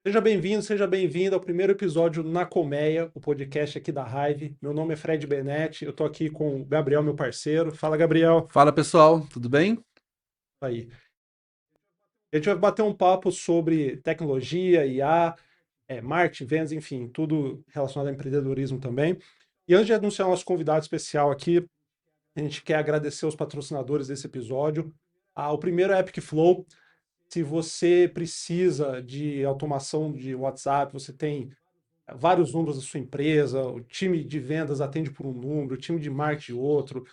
Seja bem-vindo, seja bem-vinda ao primeiro episódio na Colmeia, o podcast aqui da Hive. Meu nome é Fred Benetti, eu tô aqui com o Gabriel, meu parceiro. Fala, Gabriel. Fala pessoal, tudo bem? Aí. A gente vai bater um papo sobre tecnologia, IA, marketing, vendas, enfim, tudo relacionado ao empreendedorismo também. E antes de anunciar o nosso convidado especial aqui, a gente quer agradecer os patrocinadores desse episódio. O primeiro é Epic Flow. Se você precisa de automação de WhatsApp, você tem vários números da sua empresa, o time de vendas atende por um número, o time de marketing de outro,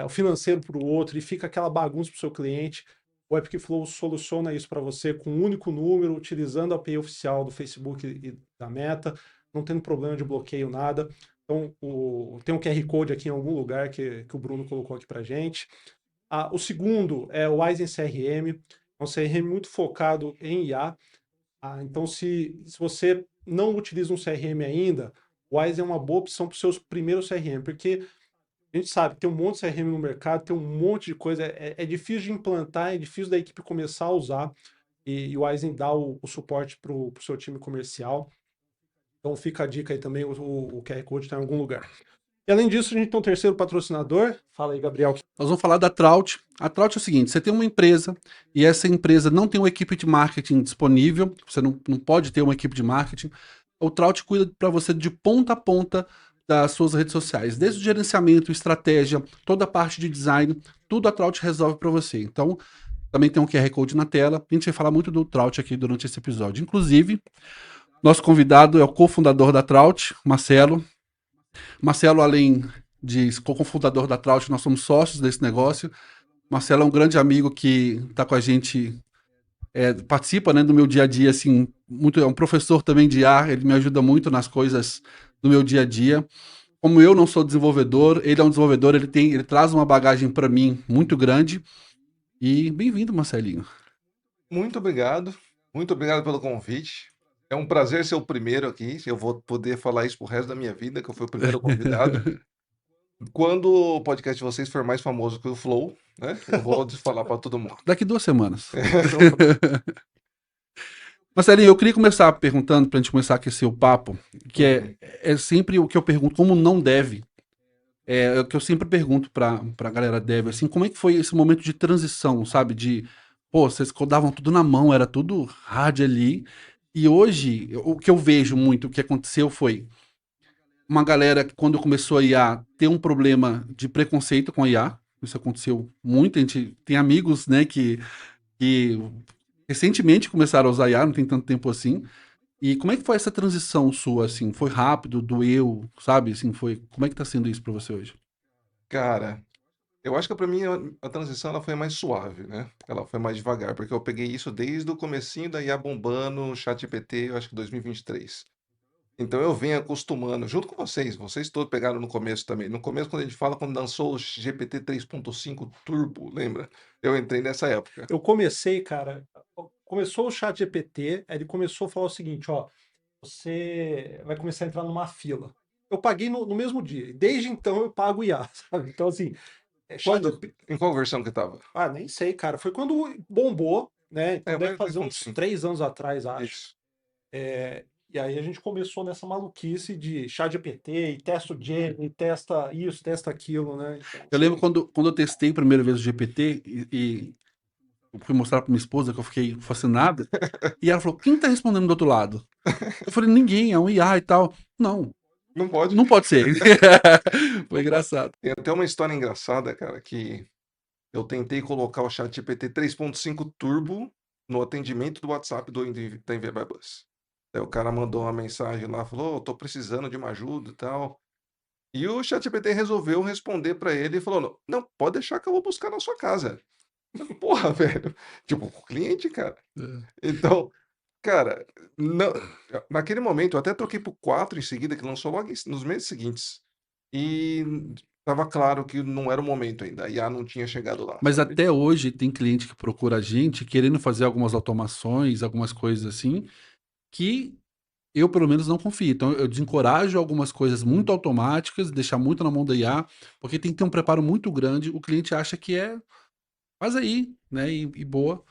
o financeiro por outro, e fica aquela bagunça para o seu cliente. O Epic Flow soluciona isso para você com um único número, utilizando a API oficial do Facebook e da Meta, não tendo problema de bloqueio, nada. Então, tem um QR Code aqui em algum lugar que o Bruno colocou aqui para gente. O segundo é o Wise CRM, é um CRM muito focado em IA. Então, se você não utiliza um CRM ainda, o Wise é uma boa opção para os seus primeiros CRM, porque a gente sabe que tem um monte de CRM no mercado, tem um monte de coisa, é difícil de implantar, é difícil da equipe começar a usar, e o Wise dá o suporte para o seu time comercial. Então fica a dica aí também, o QR Code está em algum lugar. E além disso, a gente tem um terceiro patrocinador. Fala aí, Gabriel. Nós vamos falar da Traut. A Traut é o seguinte: você tem uma empresa e essa empresa não tem uma equipe de marketing disponível, você não pode ter uma equipe de marketing. O Traut cuida para você de ponta a ponta das suas redes sociais, desde o gerenciamento, estratégia, toda a parte de design, tudo a Traut resolve para você. Então, também tem um QR Code na tela. A gente vai falar muito do Traut aqui durante esse episódio. Inclusive, nosso convidado é o cofundador da Traut, Marcelo. Marcelo, além de cofundador da Traut, nós somos sócios desse negócio. Marcelo é um grande amigo que está com a gente, participa, né, do meu dia a dia, assim, muito, é um professor também de IA, ele me ajuda muito nas coisas do meu dia a dia. Como eu não sou desenvolvedor, ele é um desenvolvedor, ele traz uma bagagem para mim muito grande. E bem-vindo, Marcelinho. Muito obrigado pelo convite. É um prazer ser o primeiro aqui. Eu vou poder falar isso pro resto da minha vida, que eu fui o primeiro convidado. Quando o podcast de vocês for mais famoso que o Flow, né? Eu vou falar para todo mundo. Daqui 2 semanas. Marcelinho, eu queria começar perguntando, para a gente começar a aquecer o papo, que é sempre o que eu pergunto, como não deve. É o que eu sempre pergunto pra galera dev, assim, como é que foi esse momento de transição, sabe? Pô, vocês codavam tudo na mão, era tudo hard ali. E hoje, o que eu vejo muito, o que aconteceu foi uma galera que quando começou a IA ter um problema de preconceito com a IA. Isso aconteceu muito, a gente tem amigos, né, que recentemente começaram a usar IA, não tem tanto tempo assim. E como é que foi essa transição sua, assim? Foi rápido, doeu, sabe? Assim, como é que tá sendo isso pra você hoje? Cara, eu acho que para mim a transição ela foi mais suave, né? Ela foi mais devagar, porque eu peguei isso desde o comecinho da IA bombando, ChatGPT, eu acho que 2023. Então eu venho acostumando, junto com vocês todos pegaram no começo também. No começo, quando a gente fala, quando lançou o GPT 3.5 Turbo, lembra? Eu entrei nessa época. Eu comecei, cara, começou o chat GPT, ele começou a falar o seguinte, ó, você vai começar a entrar numa fila. Eu paguei no mesmo dia, e desde então eu pago IA, sabe? Então, assim, Quando, em qual versão que tava? nem sei, cara, foi quando bombou, né? Então deve Vai fazer uns 3.5. 3 anos atrás, acho. Isso. E aí a gente começou nessa maluquice de chat GPT, e testa o Gen, e testa isso, testa aquilo, né? Então, Eu lembro quando eu testei a primeira vez o GPT e eu fui mostrar pra minha esposa que eu fiquei fascinado. E ela falou: quem tá respondendo do outro lado? Eu falei: ninguém, é um IA e tal. Não, Não pode. não pode ser. Foi engraçado. Tem até uma história engraçada, cara, que eu tentei colocar o ChatGPT 3.5 Turbo no atendimento do WhatsApp da Enviabus. Aí o cara mandou uma mensagem lá, falou: tô precisando de uma ajuda e tal. E o ChatGPT resolveu responder para ele e falou: não, pode deixar que eu vou buscar na sua casa. Porra, velho. Tipo, o cliente, cara. Então, cara, não, naquele momento eu até troquei pro 4 em seguida, que lançou logo nos meses seguintes. E tava claro que não era o momento ainda. A IA não tinha chegado lá, Mas sabe? até hoje tem cliente que procura a gente querendo fazer algumas automações, algumas coisas assim, que eu pelo menos não confio. Então eu desencorajo algumas coisas muito automáticas, deixar muito na mão da IA, porque tem que ter um preparo muito grande. O cliente acha que faz aí, né? E boa.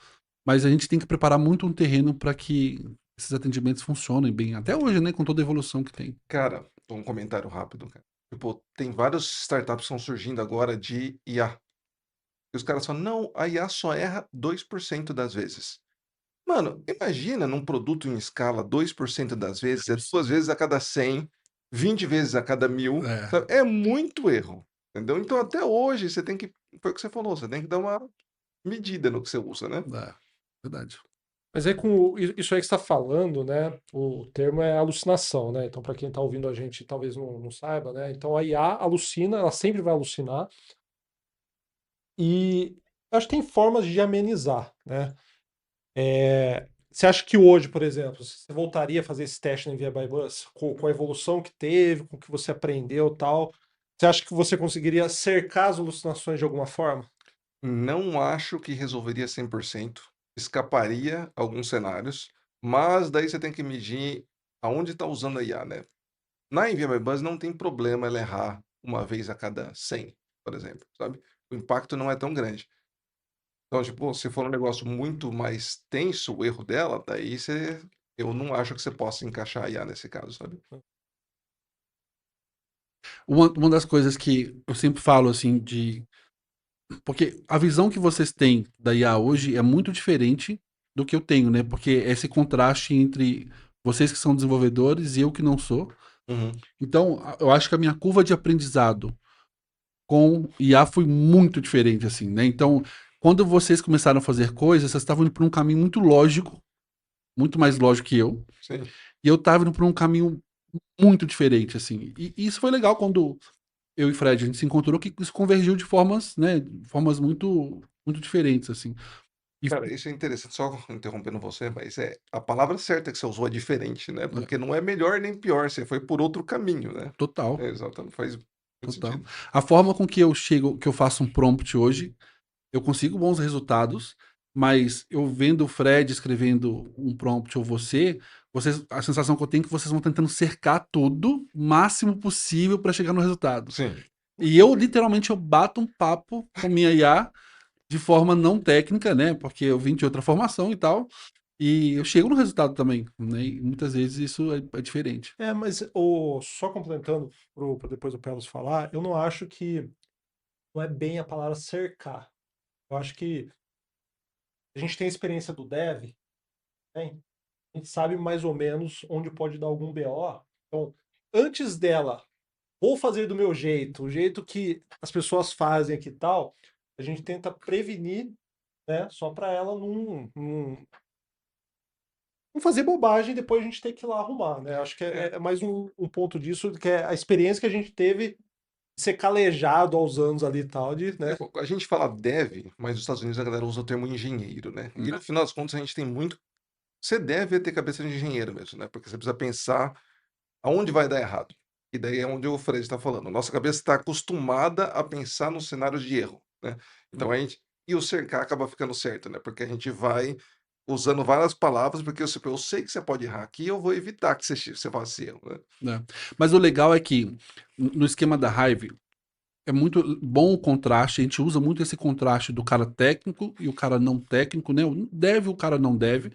Mas a gente tem que preparar muito um terreno para que esses atendimentos funcionem bem. Até hoje, né? Com toda a evolução que tem. Cara, um comentário rápido, cara. Tipo, tem várias startups que estão surgindo agora de IA. E os caras falam, não, a IA só erra 2% das vezes. Mano, imagina num produto em escala 2% das vezes, é 2 vezes a cada 100, 20 vezes a cada 1000, É, sabe? É muito erro, entendeu? Então até hoje você tem que, foi o que você falou, você tem que dar uma medida no que você usa, né? verdade. Mas aí com isso aí que você está falando, né? O termo é alucinação, né? Então, para quem está ouvindo a gente, talvez não saiba, né? Então a IA alucina, ela sempre vai alucinar. E eu acho que tem formas de amenizar, né? Você acha que hoje, por exemplo, você voltaria a fazer esse teste na Envia by Bus, com a evolução que teve, com o que você aprendeu e tal? Você acha que você conseguiria cercar as alucinações de alguma forma? Não acho que resolveria 100%, escaparia alguns cenários, mas daí você tem que medir aonde está usando a IA, né? Na NVMe não tem problema ela errar uma vez a cada 100, por exemplo, sabe? O impacto não é tão grande. Então, tipo, se for um negócio muito mais tenso, o erro dela, daí você eu não acho que você possa encaixar a IA nesse caso, sabe? Uma das coisas que eu sempre falo, assim, porque a visão que vocês têm da IA hoje é muito diferente do que eu tenho, né? Porque esse contraste entre vocês que são desenvolvedores e eu que não sou. Uhum. Então, eu acho que a minha curva de aprendizado com IA foi muito diferente, assim, né? Então, quando vocês começaram a fazer coisas, vocês estavam indo por um caminho muito lógico, muito mais lógico que eu, Sim. e eu estava indo por um caminho muito diferente, assim. E isso foi legal quando eu e Fred a gente se encontrou, que isso convergiu de formas, né? Formas muito diferentes, assim. E, Cara, isso é interessante, só interrompendo você, mas a palavra certa que você usou é diferente, né? Porque não é melhor nem pior, você foi por outro caminho, né? total, É, exatamente, faz muito total. sentido. A forma com que eu chego, que eu faço um prompt hoje, eu consigo bons resultados, mas eu vendo o Fred escrevendo um prompt ou vocês, a sensação que eu tenho é que vocês vão tentando cercar tudo o máximo possível para chegar no resultado. Sim. E eu, literalmente, eu bato um papo com minha IA de forma não técnica, né? Porque eu vim de outra formação e tal. E eu chego no resultado também, né? E muitas vezes isso é diferente. Mas só complementando para depois o Pelos falar, eu não acho que não é bem a palavra cercar. Eu acho que a gente tem a experiência do dev, né? A gente sabe mais ou menos onde pode dar algum BO. Então, antes dela, vou fazer do meu jeito, o jeito que as pessoas fazem aqui e tal, a gente tenta prevenir, né? Só para ela não fazer bobagem e depois a gente ter que ir lá arrumar, né? Acho que É, é mais um ponto disso, que é a experiência que a gente teve de ser calejado aos anos ali e tal, né? a gente fala dev, mas nos Estados Unidos a galera usa o termo engenheiro, né? E no final das contas a gente tem muito. Você deve ter cabeça de engenheiro mesmo, né? Porque você precisa pensar aonde vai dar errado. E daí é onde o Fred está falando. Nossa cabeça está acostumada a pensar nos cenários de erro, né? Então a gente. E o cercar acaba ficando certo, né? Porque a gente vai usando várias palavras, porque eu sei que você pode errar aqui, eu vou evitar que você faça esse erro, né? Né? Mas o legal é que, no esquema da Hive, é muito bom o contraste. A gente usa muito esse contraste do cara técnico e o cara não técnico, né? O deve, o cara não deve.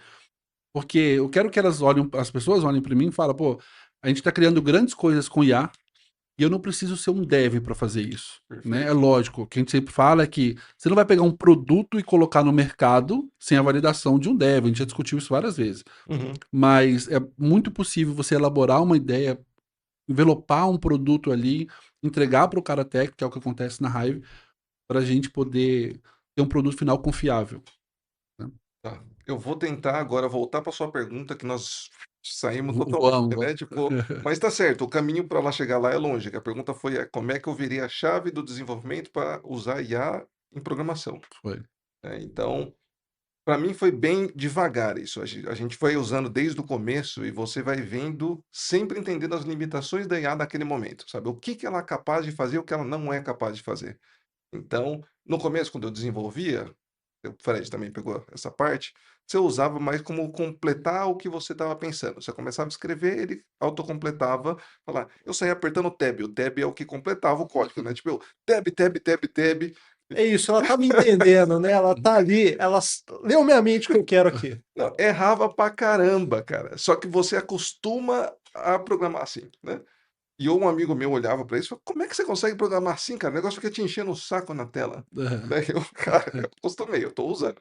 Porque eu quero que elas olhem, as pessoas olhem para mim e falem, pô, a gente está criando grandes coisas com IA e eu não preciso ser um dev para fazer isso. Né? É Perfeito. lógico, o que a gente sempre fala é que você não vai pegar um produto e colocar no mercado sem a validação de um dev. A gente já discutiu isso várias vezes. Uhum. Mas é muito possível você elaborar uma ideia, envelopar um produto ali, entregar para o cara técnico, que é o que acontece na Hive, para a gente poder ter um produto final confiável. Né? Tá. Eu vou tentar agora voltar para sua pergunta, que nós saímos totalmente, Vamos, né? vamos. Tipo, mas tá certo, o caminho para lá chegar lá é longe. Que a pergunta foi como é que eu virei a chave do desenvolvimento para usar IA em programação, Foi. né? Então, para mim foi bem devagar isso. A gente foi usando desde o começo e você vai vendo, sempre entendendo as limitações da IA naquele momento, sabe? O que que ela é capaz de fazer, o que ela não é capaz de fazer. Então, no começo, quando eu desenvolvia, o Fred também pegou essa parte, você usava mais como completar o que você estava pensando. Você começava a escrever, ele autocompletava, falar, eu saía apertando o tab é o que completava o código, né? Tipo, eu, tab, tab, tab, tab. É isso, ela tá me entendendo, né? Ela tá ali, ela leu minha mente o que eu quero aqui. Não, errava pra caramba, cara. Só que você acostuma a programar assim, né? E um amigo meu olhava pra isso e falou: como é que você consegue programar assim, cara? O negócio fica te enchendo o saco na tela. Daí eu, cara, eu acostumei, eu tô usando.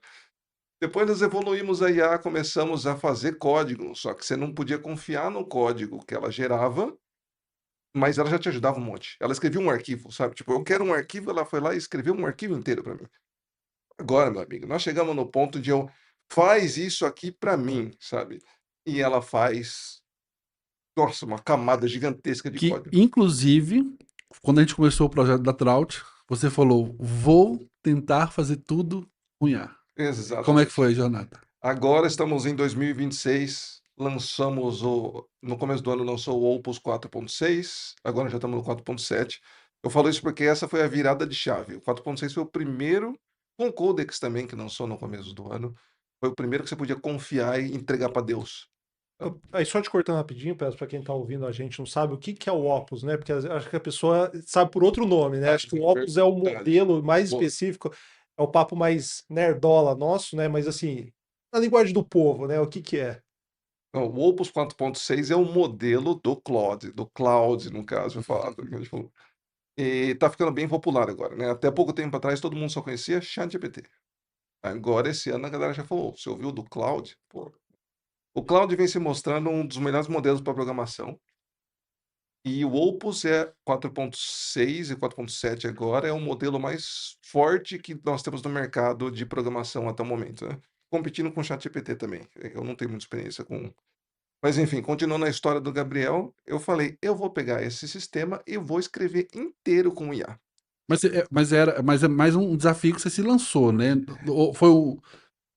Depois nós evoluímos a IA, começamos a fazer código, só que você não podia confiar no código que ela gerava, mas ela já te ajudava um monte. Ela escrevia um arquivo, sabe? Tipo, eu quero um arquivo, ela foi lá e escreveu um arquivo inteiro pra mim. Agora, meu amigo, nós chegamos no ponto de eu faz isso aqui pra mim, sabe? E ela faz, nossa, uma camada gigantesca de Que, código. inclusive, quando a gente começou o projeto da Trout, você falou, vou tentar fazer tudo com IA. Como é que foi Exatamente. a jornada? Agora estamos em 2026, lançamos no começo do ano lançou o Opus 4.6, agora já estamos no 4.7. Eu falo isso porque essa foi a virada de chave. O 4.6 foi o primeiro, com o Codex também, que lançou no começo do ano, foi o primeiro que você podia confiar e entregar para Deus. Aí só te cortando rapidinho, peço para quem tá ouvindo a gente não sabe o que que é o Opus, né? Porque acho que a pessoa sabe por outro nome, né? Ah, Acho que o Opus é o verdade. modelo mais Boa. específico, é o papo mais nerdola nosso, né? Mas assim, na linguagem do povo, né? O que que é? Não, o Opus 4.6 é o modelo do Cloud, no caso, eu falo, tipo, e tá ficando bem popular agora, né? Até pouco tempo atrás todo mundo só conhecia ChatGPT. Agora, esse ano, a galera já falou: você ouviu do Cloud? Pô, o Cloud vem se mostrando um dos melhores modelos para programação. E o Opus é 4.6 e 4.7 agora, é o modelo mais forte que nós temos no mercado de programação até o momento, né? Competindo com o ChatGPT também. Eu não tenho muita experiência com. Mas enfim, continuando a história do Gabriel, eu falei: eu vou pegar esse sistema e vou escrever inteiro com IA. Mas é mais um desafio que você se lançou, né? Foi o.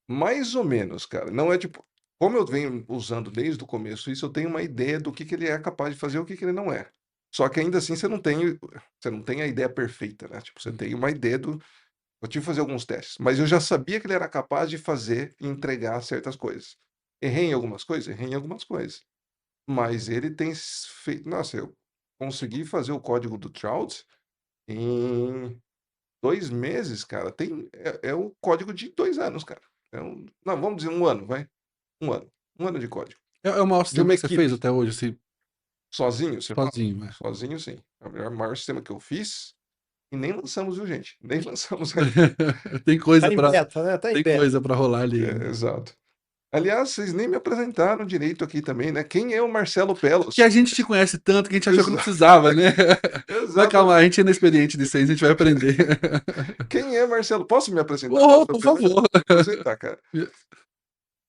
Mais ou menos, cara. Não é tipo. Como eu venho usando desde o começo isso, eu tenho uma ideia do que ele é capaz de fazer e o que ele não é. Só que ainda assim você não tem a ideia perfeita, né? Tipo, você tem uma ideia do. Eu tive que fazer alguns testes, mas eu já sabia que ele era capaz de fazer e entregar certas coisas. Errei em algumas coisas? Errei em algumas coisas. Mas ele tem feito. Nossa, eu consegui fazer o código do Trout em 2 meses, cara. É o código de 2 anos, cara. Não, vamos dizer um ano, vai. Um ano. Um ano de código. É o maior De sistema uma que você fez equipe. até hoje, assim, Sozinho, você fala? sozinho, né? Sozinho, sim. É o maior sistema que eu fiz. E nem lançamos, viu, gente? Nem lançamos ainda. Tem Tá coisa em para beta, né? Tá em tem beta. coisa para rolar ali É, ainda. exato. Aliás, vocês nem me apresentaram direito aqui também, né? Quem é o Marcelo Que a Pelos? gente te conhece tanto que a gente achou que não Exa precisava, né? Mas calma, a exatamente. gente é inexperiente nisso aí, a gente vai aprender. Quem é Marcelo? Posso me apresentar? Oh, Posso me por apresentar? favor. Apresentar, cara.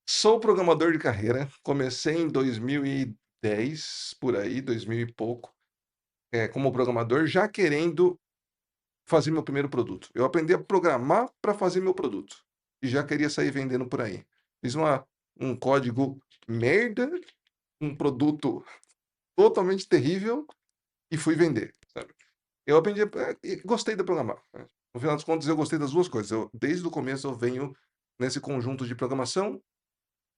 Sou programador de carreira. Comecei em 2010, por aí, 2000 e pouco, como programador, já querendo fazer meu primeiro produto. Eu aprendi a programar para fazer meu produto. E já queria sair vendendo por aí. Fiz um código merda, um produto totalmente terrível e fui vender, sabe? Eu aprendi, e gostei de programar, né? No final das contas, eu gostei das duas coisas. Desde o começo, eu venho nesse conjunto de programação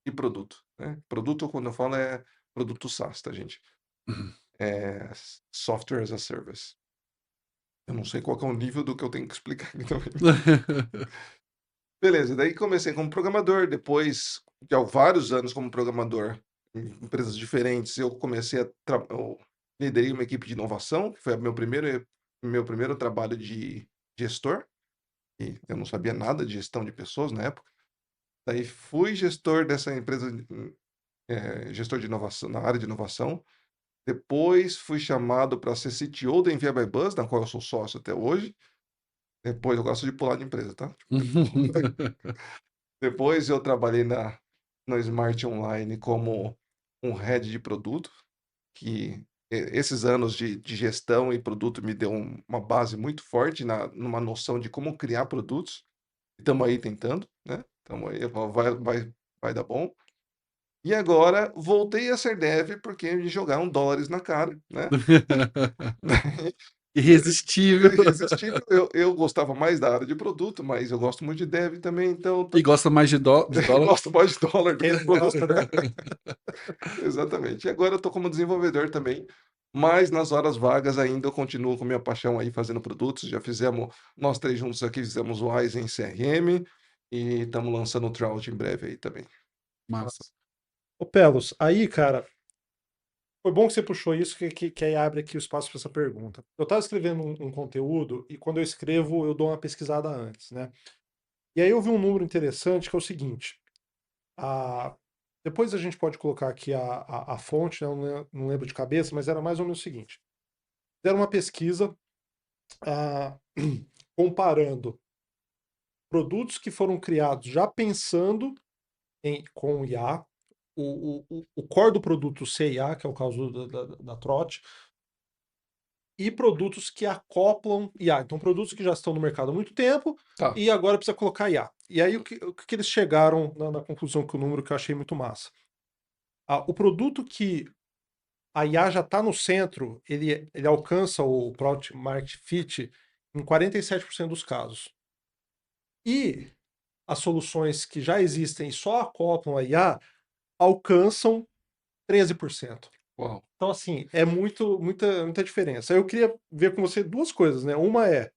e produto, né? Produto, quando eu falo, é produto SaaS, tá, gente? É Software as a Service. Eu não sei qual que é o nível do que eu tenho que explicar aqui também. Beleza, daí comecei como programador, depois de vários anos como programador em empresas diferentes, eu comecei eu liderei uma equipe de inovação, que foi meu primeiro trabalho de gestor, e eu não sabia nada de gestão de pessoas na época. Daí fui gestor dessa empresa, gestor de inovação, na área de inovação. Depois fui chamado para ser CTO da Envia by Buzz, na qual eu sou sócio até hoje. Depois eu gosto de pular de empresa, tá? Depois eu trabalhei no Smart Online como um head de produto, que esses anos de gestão e produto me deu uma base muito forte numa noção de como criar produtos. Estamos aí tentando, né? Estamos aí, vai dar bom. E agora voltei a ser dev porque me jogaram dólares na cara, né? Irresistível. Irresistível. Eu gostava mais da área de produto, mas eu gosto muito de dev também, então E gosta mais de eu dólar? gosto mais de dólar do Quem que não de produto. gosta, né? Exatamente. E agora eu tô como desenvolvedor também, Mas nas horas vagas ainda eu continuo com minha paixão aí fazendo produtos. Já fizemos, nós três juntos aqui fizemos o Wise em CRM e estamos lançando o Trout em breve aí também. Massa. Ô, Pelos, aí, cara, foi bom que você puxou isso, que aí abre aqui o espaço para essa pergunta. Eu estava escrevendo um conteúdo e quando eu escrevo, eu dou uma pesquisada antes, né? E aí eu vi um número interessante que é o seguinte: a- depois a gente pode colocar aqui a fonte, né? Eu não lembro de cabeça, mas era mais ou menos o seguinte: fizeram uma pesquisa ah, comparando produtos que foram criados já pensando com IA, o core do produto CIA, que é o caso da Trot, e produtos que acoplam IA. Então, produtos que já estão no mercado há muito tempo Tá. e agora precisa colocar IA. E aí, o que eles chegaram na conclusão que o número que eu achei muito massa. O produto que a IA já está no centro, ele alcança o Product Market Fit em 47% dos casos. E as soluções que já existem e só acoplam a IA alcançam 13%. Uau. Então, assim, é muita diferença. Eu queria ver com você duas coisas, né? Uma é,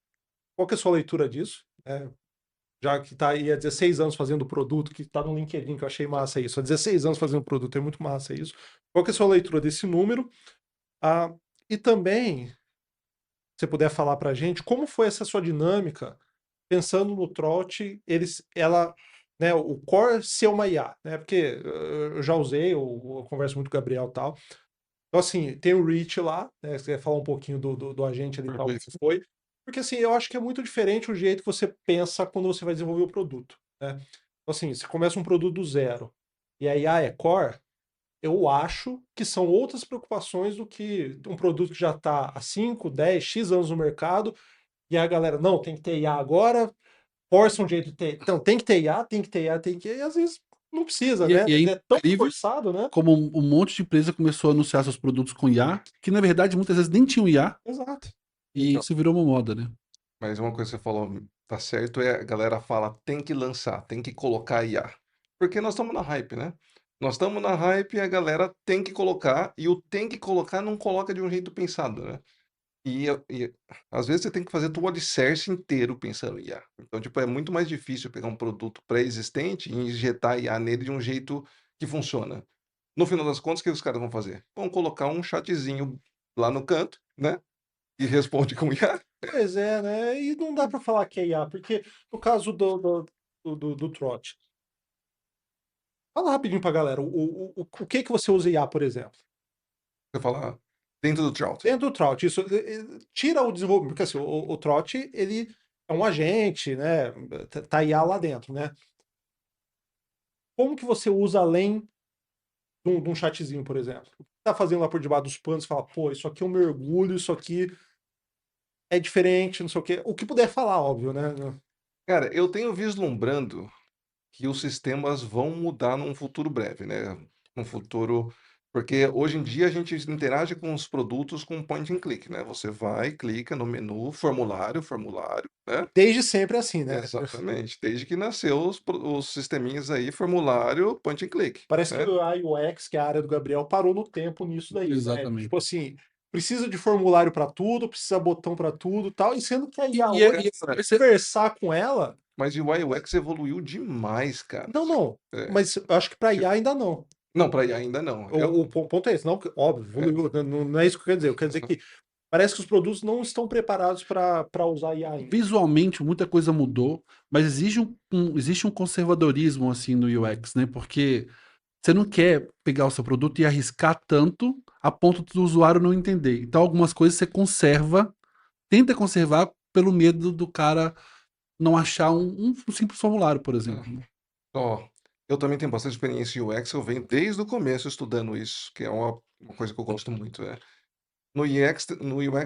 qual que é a sua leitura disso? Já que está aí há 16 anos fazendo o produto, que está no LinkedIn, que eu achei massa isso. Há 16 anos fazendo produto, é muito massa isso. Qual que é a sua leitura desse número? Ah, e também, se você puder falar para a gente, como foi essa sua dinâmica, pensando no Trot, ela, né, o core ser uma IA, né? Porque eu já usei, eu converso muito com o Gabriel e tal. Então, assim, tem o Reach lá, né? Você quer falar um pouquinho do agente ali e tal, Perfeito. que foi. Porque, assim, eu acho que é muito diferente o jeito que você pensa quando você vai desenvolver o produto, né? Então, assim, você começa um produto do zero e a IA é core, eu acho que são outras preocupações do que um produto que já está há 5, 10, X anos no mercado e a galera, não, tem que ter IA agora, força um jeito de ter. Então, tem que ter IA, tem que ter IA, tem que. E às vezes não precisa, né? E é É tão incrível forçado, né? como um monte de empresa começou a anunciar seus produtos com IA, que na verdade muitas vezes nem tinham IA, Exato. e Então, isso virou uma moda, né? mas uma coisa que você falou, tá certo, é a galera fala, tem que lançar, tem que colocar IA. Porque nós estamos na hype, né? Nós estamos na hype e a galera tem que colocar, e o tem que colocar não coloca de um jeito pensado, né? E às vezes você tem que fazer todo o alicerce inteiro pensando em IA. Então, tipo, é muito mais difícil pegar um produto pré-existente e injetar IA nele de um jeito que funciona. No final das contas, o que os caras vão fazer? Vão colocar um chatzinho lá no canto, né? E responde com IA. Pois é, né? E não dá para falar que é IA, porque no caso do Trot, fala rapidinho pra galera, o que que você usa IA, por exemplo? Você fala, dentro do Trout. Dentro do Trot, isso tira o desenvolvimento, porque assim, o Trot, ele é um agente, né? Tá IA lá dentro, né? Como que você usa além de um chatzinho, por exemplo? O que tá fazendo lá por debaixo dos panos, fala, pô, isso aqui é um mergulho, isso aqui é diferente, não sei o quê. O que puder falar, óbvio, né? Cara, eu tenho vislumbrando que os sistemas vão mudar num futuro breve, né? Num futuro. Porque hoje em dia a gente interage com os produtos com point and click, né? Você vai, clica no menu, formulário, formulário, né? Desde sempre é assim, né? Exatamente. Desde que nasceu os sisteminhas aí, formulário, point and click, Parece que né? o UX, que é a área do Gabriel, parou no tempo nisso daí, né? Exatamente. Tipo assim, precisa de formulário para tudo, precisa botão para tudo, tal. E sendo que a IA hoje, Cara, conversar com ela, mas o UI UX evoluiu demais, cara. não, não. É, Mas eu acho que para IA tipo, ainda não. não, para IA ainda não. O ponto é esse, não, óbvio, É, evoluiu, não é isso que eu quero dizer. Eu quero dizer que parece que os produtos não estão preparados para usar IA ainda. Visualmente, muita coisa mudou, mas existe um conservadorismo assim no UX, né? Porque você não quer pegar o seu produto e arriscar tanto a ponto do usuário não entender. Então, algumas coisas você conserva, tenta conservar pelo medo do cara não achar um simples formulário, por exemplo, é. né? Ó, eu também tenho bastante experiência em UX, eu venho desde o começo estudando isso, que é uma coisa que eu gosto muito, né? No UX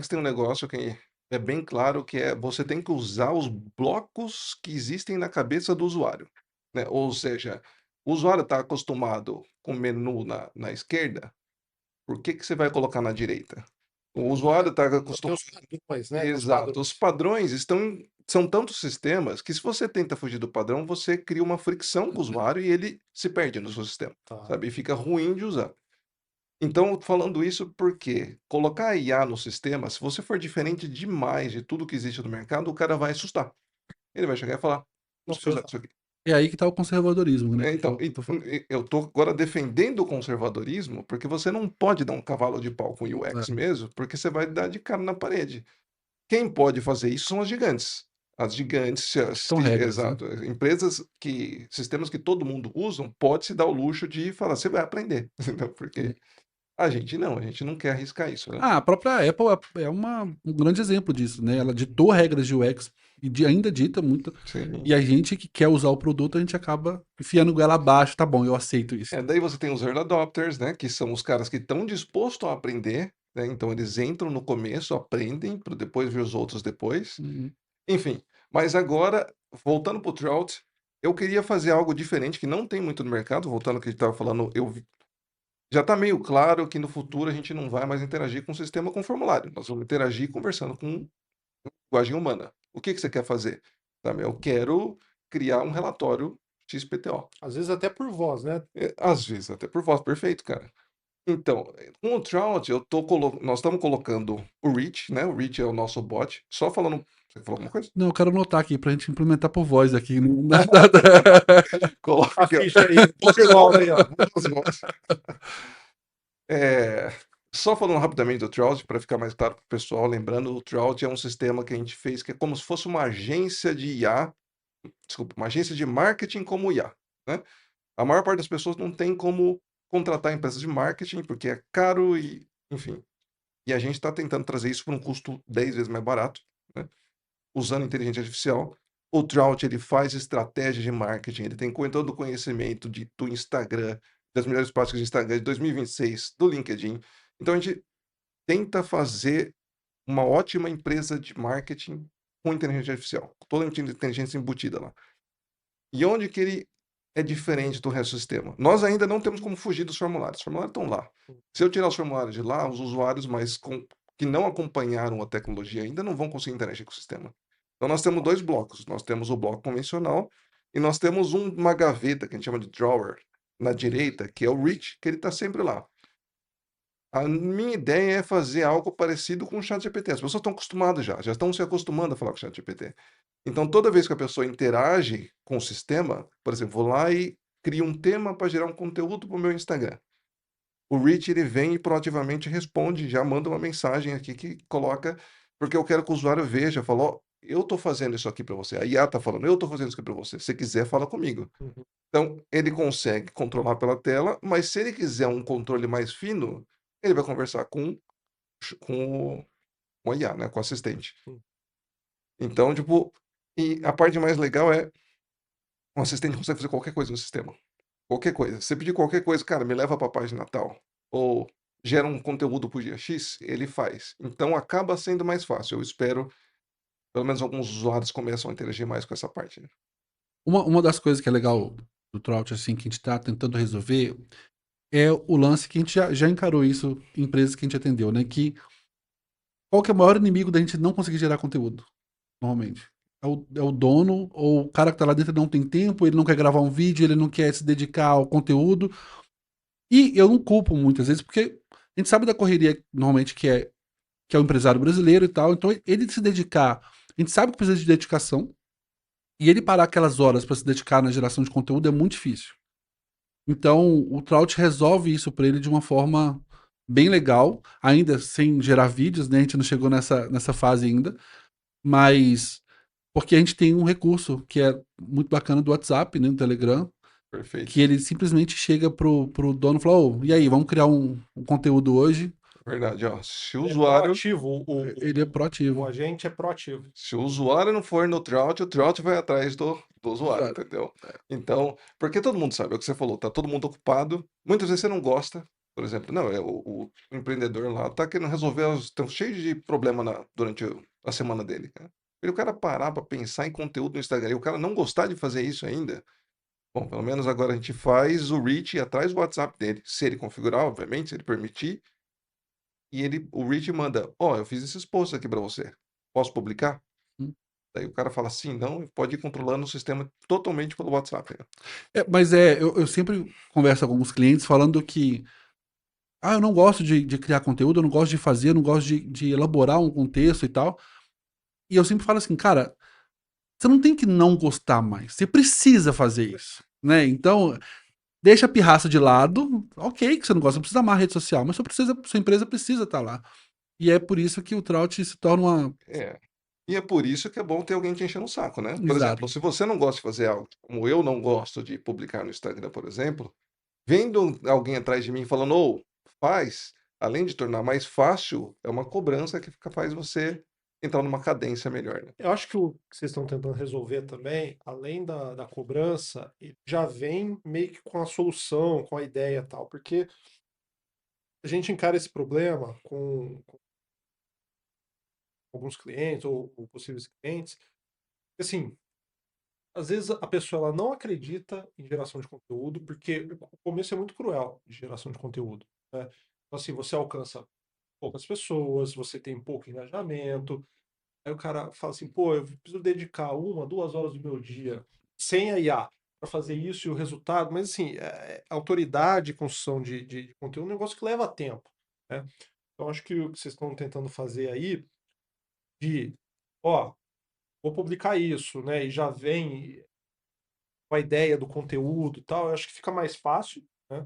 tem um negócio que é bem claro, que é você tem que usar os blocos que existem na cabeça do usuário, né? Ou seja, o usuário está acostumado com o menu na esquerda, por que que você vai colocar na direita? O usuário está Tem acostumado. os padrões, né? Tem os Exato. Os padrões. padrões são tantos sistemas que se você tenta fugir do padrão, você cria uma fricção com o usuário e ele se perde no seu sistema, Tá. sabe? E fica ruim de usar. Então, falando isso porque colocar IA no sistema, se você for diferente demais de tudo que existe no mercado, o cara vai assustar. Ele vai chegar e falar: "Não sei usar isso aqui". É aí que tá o conservadorismo, né? Então, eu tô agora defendendo o conservadorismo, porque você não pode dar um cavalo de pau com o UX É, mesmo, porque você vai dar de cara na parede. Quem pode fazer isso são as gigantes. As gigantes, são regras, né? exato, empresas sistemas que todo mundo usa, pode se dar o luxo de falar: "Você vai aprender", entendeu? Porque a gente não quer arriscar isso, né. Ah, a própria Apple é um grande exemplo disso, né? Ela ditou regras de UX e ainda dita muito. Sim. E a gente que quer usar o produto, a gente acaba enfiando goela abaixo. Tá bom, eu aceito isso. Daí você tem os early adopters, né, que são os caras que estão dispostos a aprender, né, então eles entram no começo, aprendem, para depois ver os outros depois. Uhum. Enfim, mas agora, voltando para o Trout, eu queria fazer algo diferente que não tem muito no mercado, voltando ao que a gente estava falando, já está meio claro que no futuro a gente não vai mais interagir com o sistema com formulário, nós vamos interagir conversando com linguagem humana. O que que você quer fazer? Sabe, eu quero criar um relatório XPTO. Às vezes até por voz, né? Às vezes até por voz, perfeito, cara. Então, com o Trout, nós estamos colocando o Reach, né? O Reach é o nosso bot. Só falando. Você falou alguma coisa? Não, eu quero anotar aqui pra gente implementar por voz aqui. Coloca A aqui, ó. ficha aí, visual aí, ó. É, só falando rapidamente do Trout, para ficar mais claro para o pessoal, lembrando, o Trout é um sistema que a gente fez que é como se fosse uma agência de IA, desculpa, uma agência de marketing como IA, né? A maior parte das pessoas não tem como contratar empresas de marketing, porque é caro e, enfim. E a gente está tentando trazer isso por um custo 10 vezes mais barato, né? Usando inteligência artificial. O Trout, ele faz estratégia de marketing, ele tem todo o conhecimento do Instagram, das melhores práticas de Instagram de 2026, do LinkedIn. Então a gente tenta fazer uma ótima empresa de marketing com inteligência artificial, toda a inteligência embutida lá. E onde que ele é diferente do resto do sistema? Nós ainda não temos como fugir dos formulários. Os formulários estão lá. Se eu tirar os formulários de lá, os usuários que não acompanharam a tecnologia ainda não vão conseguir interagir com o sistema. Então nós temos dois blocos. Nós temos o bloco convencional e nós temos uma gaveta que a gente chama de drawer na direita, que é o reach, que ele está sempre lá. A minha ideia é fazer algo parecido com o ChatGPT. As pessoas estão acostumadas já estão se acostumando a falar com o ChatGPT. Então, toda vez que a pessoa interage com o sistema, por exemplo, vou lá e crio um tema para gerar um conteúdo para o meu Instagram. O Rich, ele vem e proativamente responde, já manda uma mensagem aqui que coloca, porque eu quero que o usuário veja, falou, eu estou fazendo isso aqui para você. A IA está falando, eu estou fazendo isso aqui para você. Se quiser, fala comigo. Uhum. Então, ele consegue controlar pela tela, mas se ele quiser um controle mais fino, ele vai conversar com o IA, né, com o assistente. Sim. Então, tipo, e a parte mais legal é o assistente consegue fazer qualquer coisa no sistema. Qualquer coisa. Se você pedir qualquer coisa, cara, me leva para a página tal, ou gera um conteúdo pro dia X, ele faz. Então acaba sendo mais fácil. Eu espero, pelo menos alguns usuários começam a interagir mais com essa parte, né. Uma das coisas que é legal do Trout, assim, que a gente tá tentando resolver, é o lance que a gente já encarou isso em empresas que a gente atendeu, né? Que qual que é o maior inimigo da gente não conseguir gerar conteúdo, normalmente? É o dono, ou o cara que tá lá dentro não tem tempo, ele não quer gravar um vídeo, ele não quer se dedicar ao conteúdo. E eu não culpo muitas vezes, porque a gente sabe da correria, normalmente, que é o empresário brasileiro e tal. Então, ele se dedicar, a gente sabe que precisa de dedicação, e ele parar aquelas horas para se dedicar na geração de conteúdo é muito difícil. Então, o Trout resolve isso para ele de uma forma bem legal, ainda sem gerar vídeos, né? A gente não chegou nessa fase ainda, mas porque a gente tem um recurso que é muito bacana do WhatsApp, né, do Telegram, que Perfeito. ele simplesmente chega pro dono e fala: "Ô, e aí, vamos criar um conteúdo hoje?" Verdade, ó. Se o Ele é usuário proativo, Ele é o proativo. agente é proativo. se o usuário não for no Trout, o Trout vai atrás do usuário, Exato. entendeu. Então, porque todo mundo sabe, é o que você falou, tá todo mundo ocupado, muitas vezes você não gosta, por exemplo, não, o empreendedor lá tá querendo resolver tão cheio de problema durante a semana dele, cara. E o cara parar para pensar em conteúdo no Instagram e o cara não gostar de fazer isso ainda, bom, pelo menos agora a gente faz o reach atrás do WhatsApp dele, se ele configurar, obviamente, se ele permitir, e o reach manda: "Ó, eu fiz esses posts aqui para você, posso publicar?" Hum. Daí o cara fala: "Sim, não", e pode ir controlando o sistema totalmente pelo WhatsApp, né. Mas eu sempre converso com alguns clientes falando que eu não gosto de criar conteúdo, eu não gosto de fazer, eu não gosto de elaborar um contexto e tal. E eu sempre falo assim, cara, você não tem que não gostar mais, você precisa fazer isso, né? Então, deixa a pirraça de lado, ok que você não gosta, não precisa amar a rede social, mas sua empresa precisa estar lá. E é por isso que o Trout se torna uma... É. E é por isso que é bom ter alguém te enchendo o saco, né? Por Exato. exemplo, se você não gosta de fazer algo, como eu não gosto de publicar no Instagram, por exemplo, vendo alguém atrás de mim falando, ô, faz, além de tornar mais fácil, é uma cobrança que faz você entrar numa cadência melhor, né? Eu acho que o que vocês estão tentando resolver também, além da cobrança, já vem meio que com a solução, com a ideia e tal, porque a gente encara esse problema com alguns clientes ou possíveis clientes, assim, às vezes a pessoa ela não acredita em geração de conteúdo, porque o começo é muito cruel de geração de conteúdo, né? Então, assim, você alcança poucas pessoas, você tem pouco engajamento, aí o cara fala assim, pô, eu preciso dedicar 1, 2 horas do meu dia sem a IA para fazer isso e o resultado, mas assim, autoridade, construção de conteúdo é um negócio que leva tempo, né? Então acho que o que vocês estão tentando fazer aí, de, ó, vou publicar isso, né, e já vem com a ideia do conteúdo e tal, eu acho que fica mais fácil, né?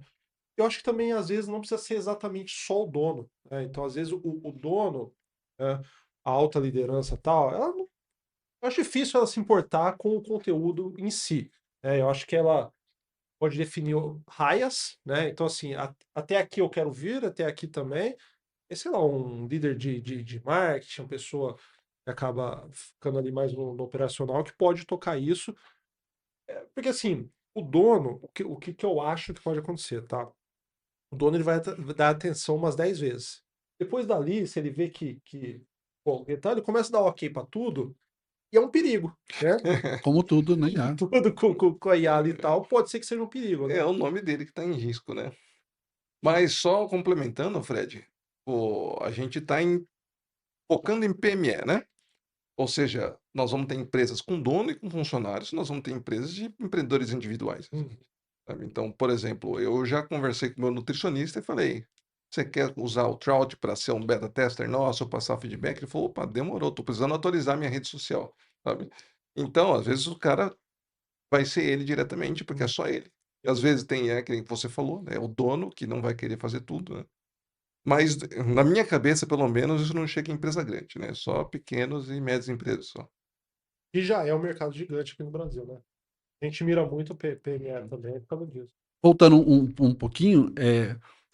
Eu acho que também, às vezes, não precisa ser exatamente só o dono, né? Então, às vezes, o dono, né, a alta liderança e tal, ela não, eu acho difícil ela se importar com o conteúdo em si, né? Eu acho que ela pode definir raias, né? Então, assim, até aqui eu quero vir, até aqui também. E, sei lá, um líder de marketing, uma pessoa que acaba ficando ali mais no operacional, que pode tocar isso. Porque, assim, o dono, o que eu acho que pode acontecer, tá? O dono ele vai dar atenção umas 10 vezes. Depois dali, se ele vê que bom, então ele começa a dar ok para tudo, e é um perigo, né? Como tudo, né? Tudo com a IA ali e tal, pode ser que seja um perigo, né? É o nome dele que está em risco, né? Mas só complementando, Fred, a gente está focando em PME, né? Ou seja, nós vamos ter empresas com dono e com funcionários, nós vamos ter empresas de empreendedores individuais, Uhum. sabe? Então, por exemplo, eu já conversei com o meu nutricionista e falei: você quer usar o Trout para ser um beta tester nosso, passar feedback? Ele falou: opa, demorou, estou precisando atualizar minha rede social, sabe? Então, às vezes o cara vai ser ele diretamente, porque é só ele. E às vezes tem, que nem você falou, né? O dono que não vai querer fazer tudo, né? Mas na minha cabeça, pelo menos, isso não chega em empresa grande, né? Só pequenos e médias empresas só. E já é um mercado gigante aqui no Brasil, né? A gente mira muito o PME também por causa disso. Voltando um pouquinho,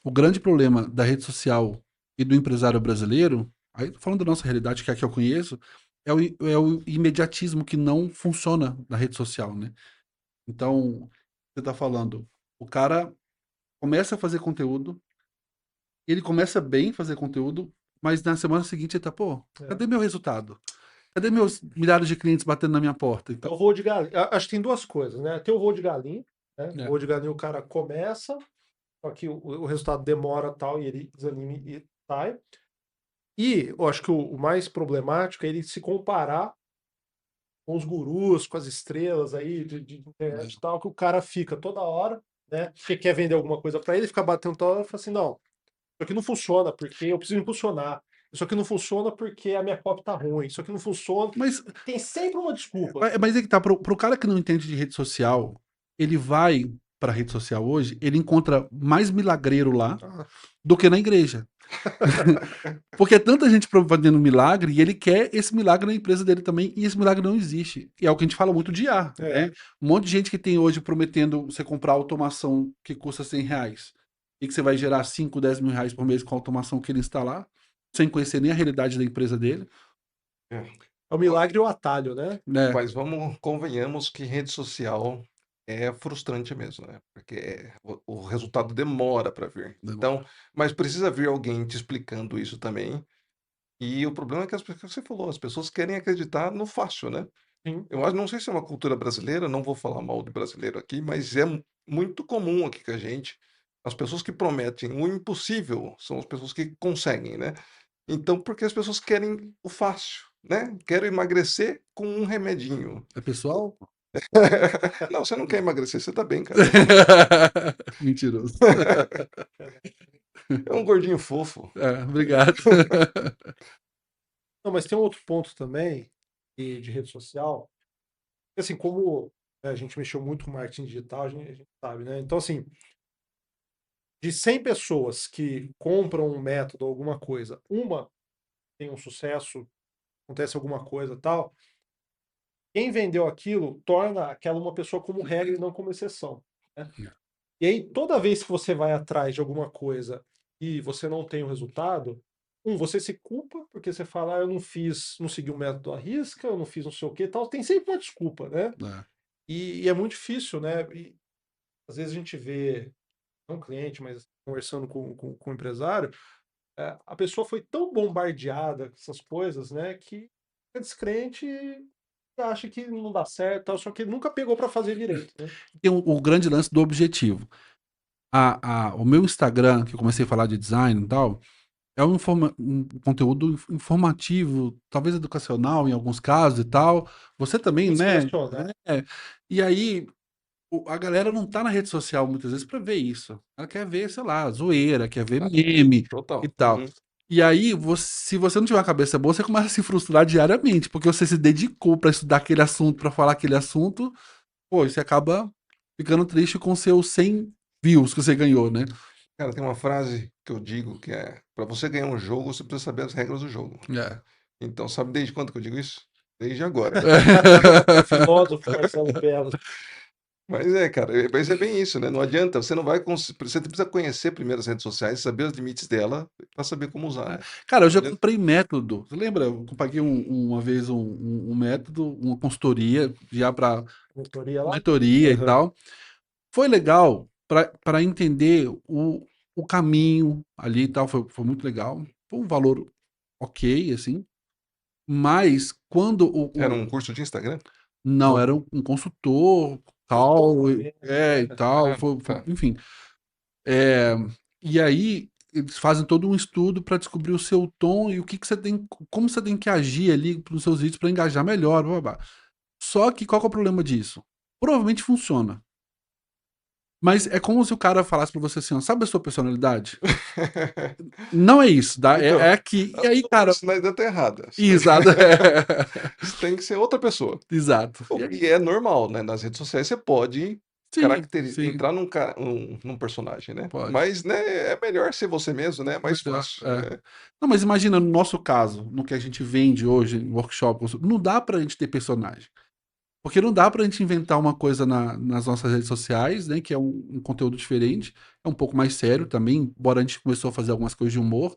o grande problema da rede social e do empresário brasileiro, aí falando da nossa realidade, que é a que eu conheço, é o imediatismo que não funciona na rede social, né? Então, você tá falando, o cara começa a fazer conteúdo, ele começa bem a fazer conteúdo, mas na semana seguinte ele tá, pô, É. cadê meu resultado? Cadê meus milhares de clientes batendo na minha porta? É Então, o voo de galinha. Acho que tem duas coisas, né? Tem o voo de galinha, né? O é, voo de galinha o cara começa, só que o resultado demora tal, e ele desanima e sai. E eu acho que o mais problemático é ele se comparar com os gurus, com as estrelas aí de internet e tal, que o cara fica toda hora, né? Porque quer vender alguma coisa para ele, fica batendo toda hora e fala assim: não, isso aqui não funciona porque eu preciso impulsionar. Isso aqui não funciona porque a minha copy tá ruim. Isso aqui não funciona. mas Tem sempre uma desculpa. Mas é que tá, pro cara que não entende de rede social, ele vai pra rede social hoje, ele encontra mais milagreiro lá Ah, do que na igreja. Porque é tanta gente fazendo milagre e ele quer esse milagre na empresa dele também, e esse milagre não existe. E é o que a gente fala muito de IA, é. né? Um monte de gente que tem hoje prometendo você comprar automação que custa R$ 100 e que você vai gerar 5, 10 mil reais por mês com a automação que ele instalar, sem conhecer nem a realidade da empresa dele, É. É o milagre e o atalho, né? né? Mas convenhamos que rede social é frustrante mesmo, né? Porque o resultado demora para vir. Então, mas precisa vir alguém te explicando isso também. E o problema é que as pessoas, você falou, as pessoas querem acreditar no fácil, né? Sim. Eu acho, não sei se é uma cultura brasileira, não vou falar mal do brasileiro aqui, mas é muito comum aqui com a gente. As pessoas que prometem o impossível são as pessoas que conseguem, né? Então, porque as pessoas querem o fácil, né? Quero emagrecer com um remedinho. É pessoal? Não, você não quer emagrecer, você tá bem, cara. Mentiroso. É um gordinho fofo. Obrigado. Não, mas tem um outro ponto também de rede social. Assim, como a gente mexeu muito com marketing digital, a gente sabe, né? Então, assim, de 100 pessoas que compram um método ou alguma coisa, uma tem um sucesso, acontece alguma coisa tal, quem vendeu aquilo torna aquela uma pessoa como regra e não como exceção, né? E aí, toda vez que você vai atrás de alguma coisa e você não tem o resultado, você se culpa porque você fala, eu não fiz, não segui o método à risca, eu não fiz não sei o que tal, tem sempre uma desculpa, né? É. E é muito difícil, né? E às vezes a gente vê, não um cliente, mas conversando com o empresário, a pessoa foi tão bombardeada com essas coisas, né, que é descrente e acha que não dá certo, tal, só que nunca pegou para fazer direito, né? Tem o grande lance do objetivo. O meu Instagram, que eu comecei a falar de design e tal, é um conteúdo informativo, talvez educacional em alguns casos e tal. Você também, né? Inspiracional. E aí, a galera não tá na rede social muitas vezes pra ver isso. Ela quer ver, sei lá, zoeira, quer ver meme e Total. tal. Uhum. E aí, se você não tiver uma cabeça boa, você começa a se frustrar diariamente, porque você se dedicou pra estudar aquele assunto, pra falar aquele assunto, pô, e você acaba ficando triste com seus 100 views que você ganhou, né? Cara, tem uma frase que eu digo que é: para você ganhar um jogo, você precisa saber as regras do jogo. É. Então, sabe desde quando que eu digo isso? Desde agora. Filósofo Marcelo Pelas. Mas cara, mas é bem isso, né? Não adianta, você não vai você precisa conhecer primeiro as redes sociais, saber os limites dela para saber como usar, né? Cara, eu Não já adianta. comprei método. Você lembra? Eu paguei uma vez um método, uma consultoria já para Mentoria lá? auditoria e Aham. tal. Foi legal para entender o caminho ali e tal. Foi muito legal. Foi um valor ok, assim. Mas quando Era um curso de Instagram? não, era um consultor, tal, Consultor mesmo, e né? tal. Ah, tá. Enfim. É, e aí eles fazem todo um estudo para descobrir o seu tom e o que, que você tem, como você tem que agir ali para os seus vídeos para engajar melhor, blá, blá, blá. Só que qual que é o problema disso? Provavelmente funciona. Mas é como se o cara falasse para você assim, ó, sabe a sua personalidade? Não é isso, tá? Então, É aqui. E as aí, cara, sinais tá errada. exato. Você tem que ser outra pessoa. Exato. E O aí, que é normal, né? Nas redes sociais você pode sim, sim, entrar num personagem, né? pode. Mas, né, é melhor ser você mesmo, né? É mais Melhor, fácil. é. Não, mas imagina no nosso caso, no que a gente vende hoje em workshop, não dá pra gente ter personagem. Porque não dá pra gente inventar uma coisa nas nossas redes sociais, né? Que é um conteúdo diferente, é um pouco mais sério também, embora a gente começou a fazer algumas coisas de humor,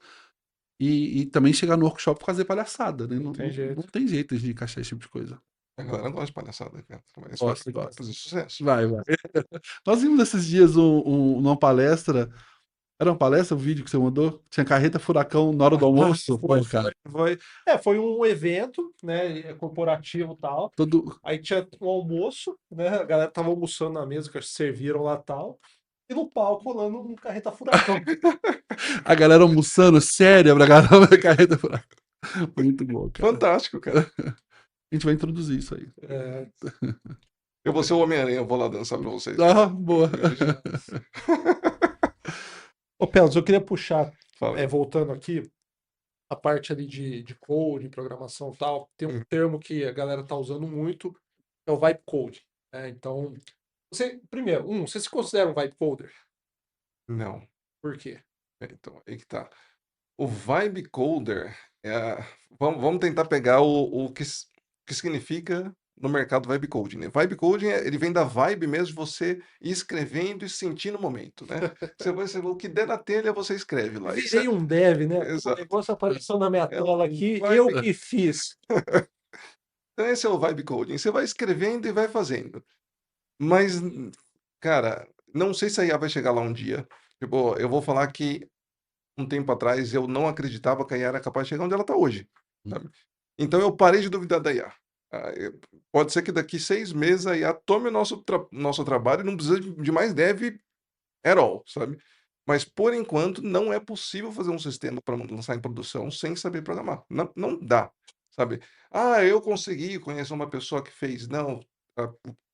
e também chegar no workshop e fazer palhaçada, né? Não tem Não jeito. tem jeito de encaixar esse tipo de coisa. A galera gosta de palhaçada, cara. Mas Gosto, vai gosto. fazer sucesso. Vai, vai. Nós vimos esses dias numa palestra. Era uma palestra, um vídeo que você mandou? Tinha carreta furacão na hora do almoço. Pô, cara. Foi um evento, né, corporativo e tal. Todo... Aí tinha um almoço, né? A galera tava almoçando na mesa, que eles serviram lá e tal. E no palco rolando um carreta furacão. A galera almoçando, séria pra caramba, carreta furacão. Muito bom, cara. Fantástico, cara. A gente vai introduzir isso aí. É, Eu vou ser o Homem-Aranha, eu vou lá dançar pra vocês. Ah, boa. Ô, Pelos, eu queria puxar, Fala aí. voltando aqui, a parte ali de code, programação e tal. Tem um Hum. termo que a galera tá usando muito, é o vibe code, né? Então, primeiro, você se considera um vibe coder? Não. Por quê? Então, aí que tá. O vibe coder vamos tentar pegar que significa no mercado vibe coding, né? Vibe coding ele vem da vibe mesmo de você ir escrevendo e sentir no momento, né? Você o que der na telha você escreve lá. Isso Virei um dev, né? O exato. negócio apareceu na minha É tela um aqui, eu vibe. que fiz. Então esse é o vibe coding. Você vai escrevendo e vai fazendo. Mas, cara, não sei se a IA vai chegar lá um dia. Tipo, eu vou falar que um tempo atrás eu não acreditava que a IA era capaz de chegar onde ela está hoje, sabe? Então eu parei de duvidar da IA. Pode ser que daqui 6 meses a IA tome o nosso trabalho e não precisa de mais dev at all, sabe? Mas por enquanto não é possível fazer um sistema para lançar em produção sem saber programar. Não, não dá, sabe? Ah, eu consegui conhecer uma pessoa que fez. Não,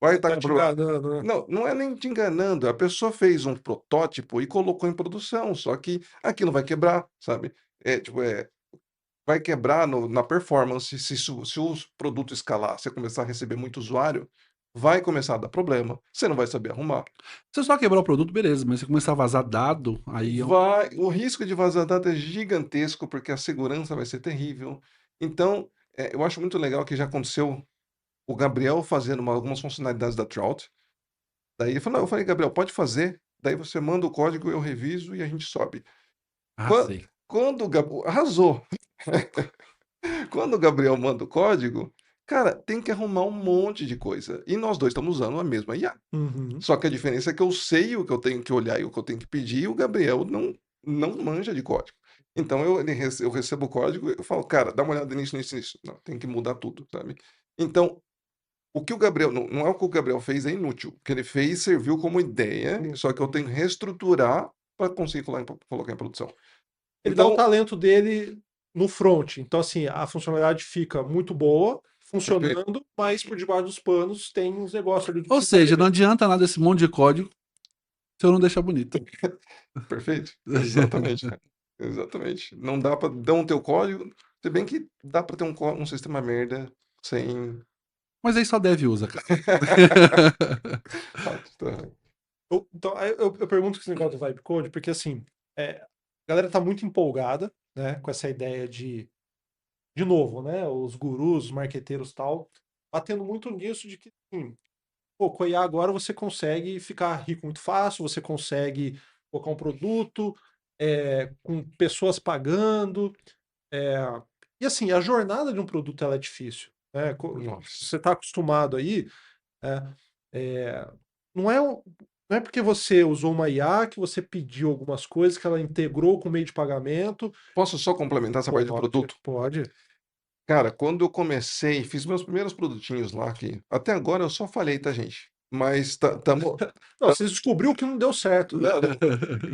Vai estar Tá com te problema. enganando, né? Não, não é nem te enganando. A pessoa fez um protótipo e colocou em produção, só que aquilo vai quebrar, sabe? Tipo, vai quebrar na performance. Se o produto escalar, você começar a receber muito usuário, vai começar a dar problema. Você não vai saber arrumar. Se você só quebrar o produto, beleza, mas se começar a vazar dado, aí O risco de vazar dado é gigantesco, porque a segurança vai ser terrível. Então, eu acho muito legal que já aconteceu o Gabriel fazendo algumas funcionalidades da Trout. Daí ele falou, não, eu falei, Gabriel, pode fazer. Daí você manda o código, eu reviso e a gente sobe. sei. Quando o Gabriel arrasou. Quando o Gabriel manda o código, cara, tem que arrumar um monte de coisa. E nós dois estamos usando a mesma IA. Uhum. Só que a diferença é que eu sei o que eu tenho que olhar e o que eu tenho que pedir, e o Gabriel não manja de código. Então eu recebo o código, eu falo, cara, dá uma olhada nisso, nisso, nisso. Não, tem que mudar tudo, sabe? Então, o que o Gabriel, não é o que o Gabriel fez, é inútil. O que ele fez serviu como ideia, só que eu tenho que reestruturar para conseguir colocar em produção. Ele dá o Então, talento dele no front. Então, assim, a funcionalidade fica muito boa, perfeito, funcionando, mas por debaixo dos panos tem uns negócios ali que Ou precisa seja, não rever. adianta nada esse monte de código se eu não deixar bonito. perfeito. Exatamente, cara. Exatamente. Não dá para dar um teu código, se bem que dá para ter um sistema merda sem. Mas aí só dev usa, cara. Tá. Então, aí eu pergunto esse negócio do Vibe Code, porque assim, a galera tá muito empolgada, né, com essa ideia de novo, né, os gurus, os marqueteiros e tal, batendo muito nisso de que, assim, pô, com a IA agora você consegue ficar rico muito fácil, você consegue colocar um produto, com pessoas pagando, é, e assim, a jornada de um produto ela é difícil, né? Nossa. Você está acostumado aí, né, é, não é, não é porque você usou uma IA que você pediu algumas coisas, que ela integrou com o meio de pagamento. Posso só complementar essa parte do Pode, produto? pode. Cara, quando eu comecei, fiz meus primeiros produtinhos lá, que até agora eu só falei, tá, gente? Mas Não, você descobriu que não deu certo, né?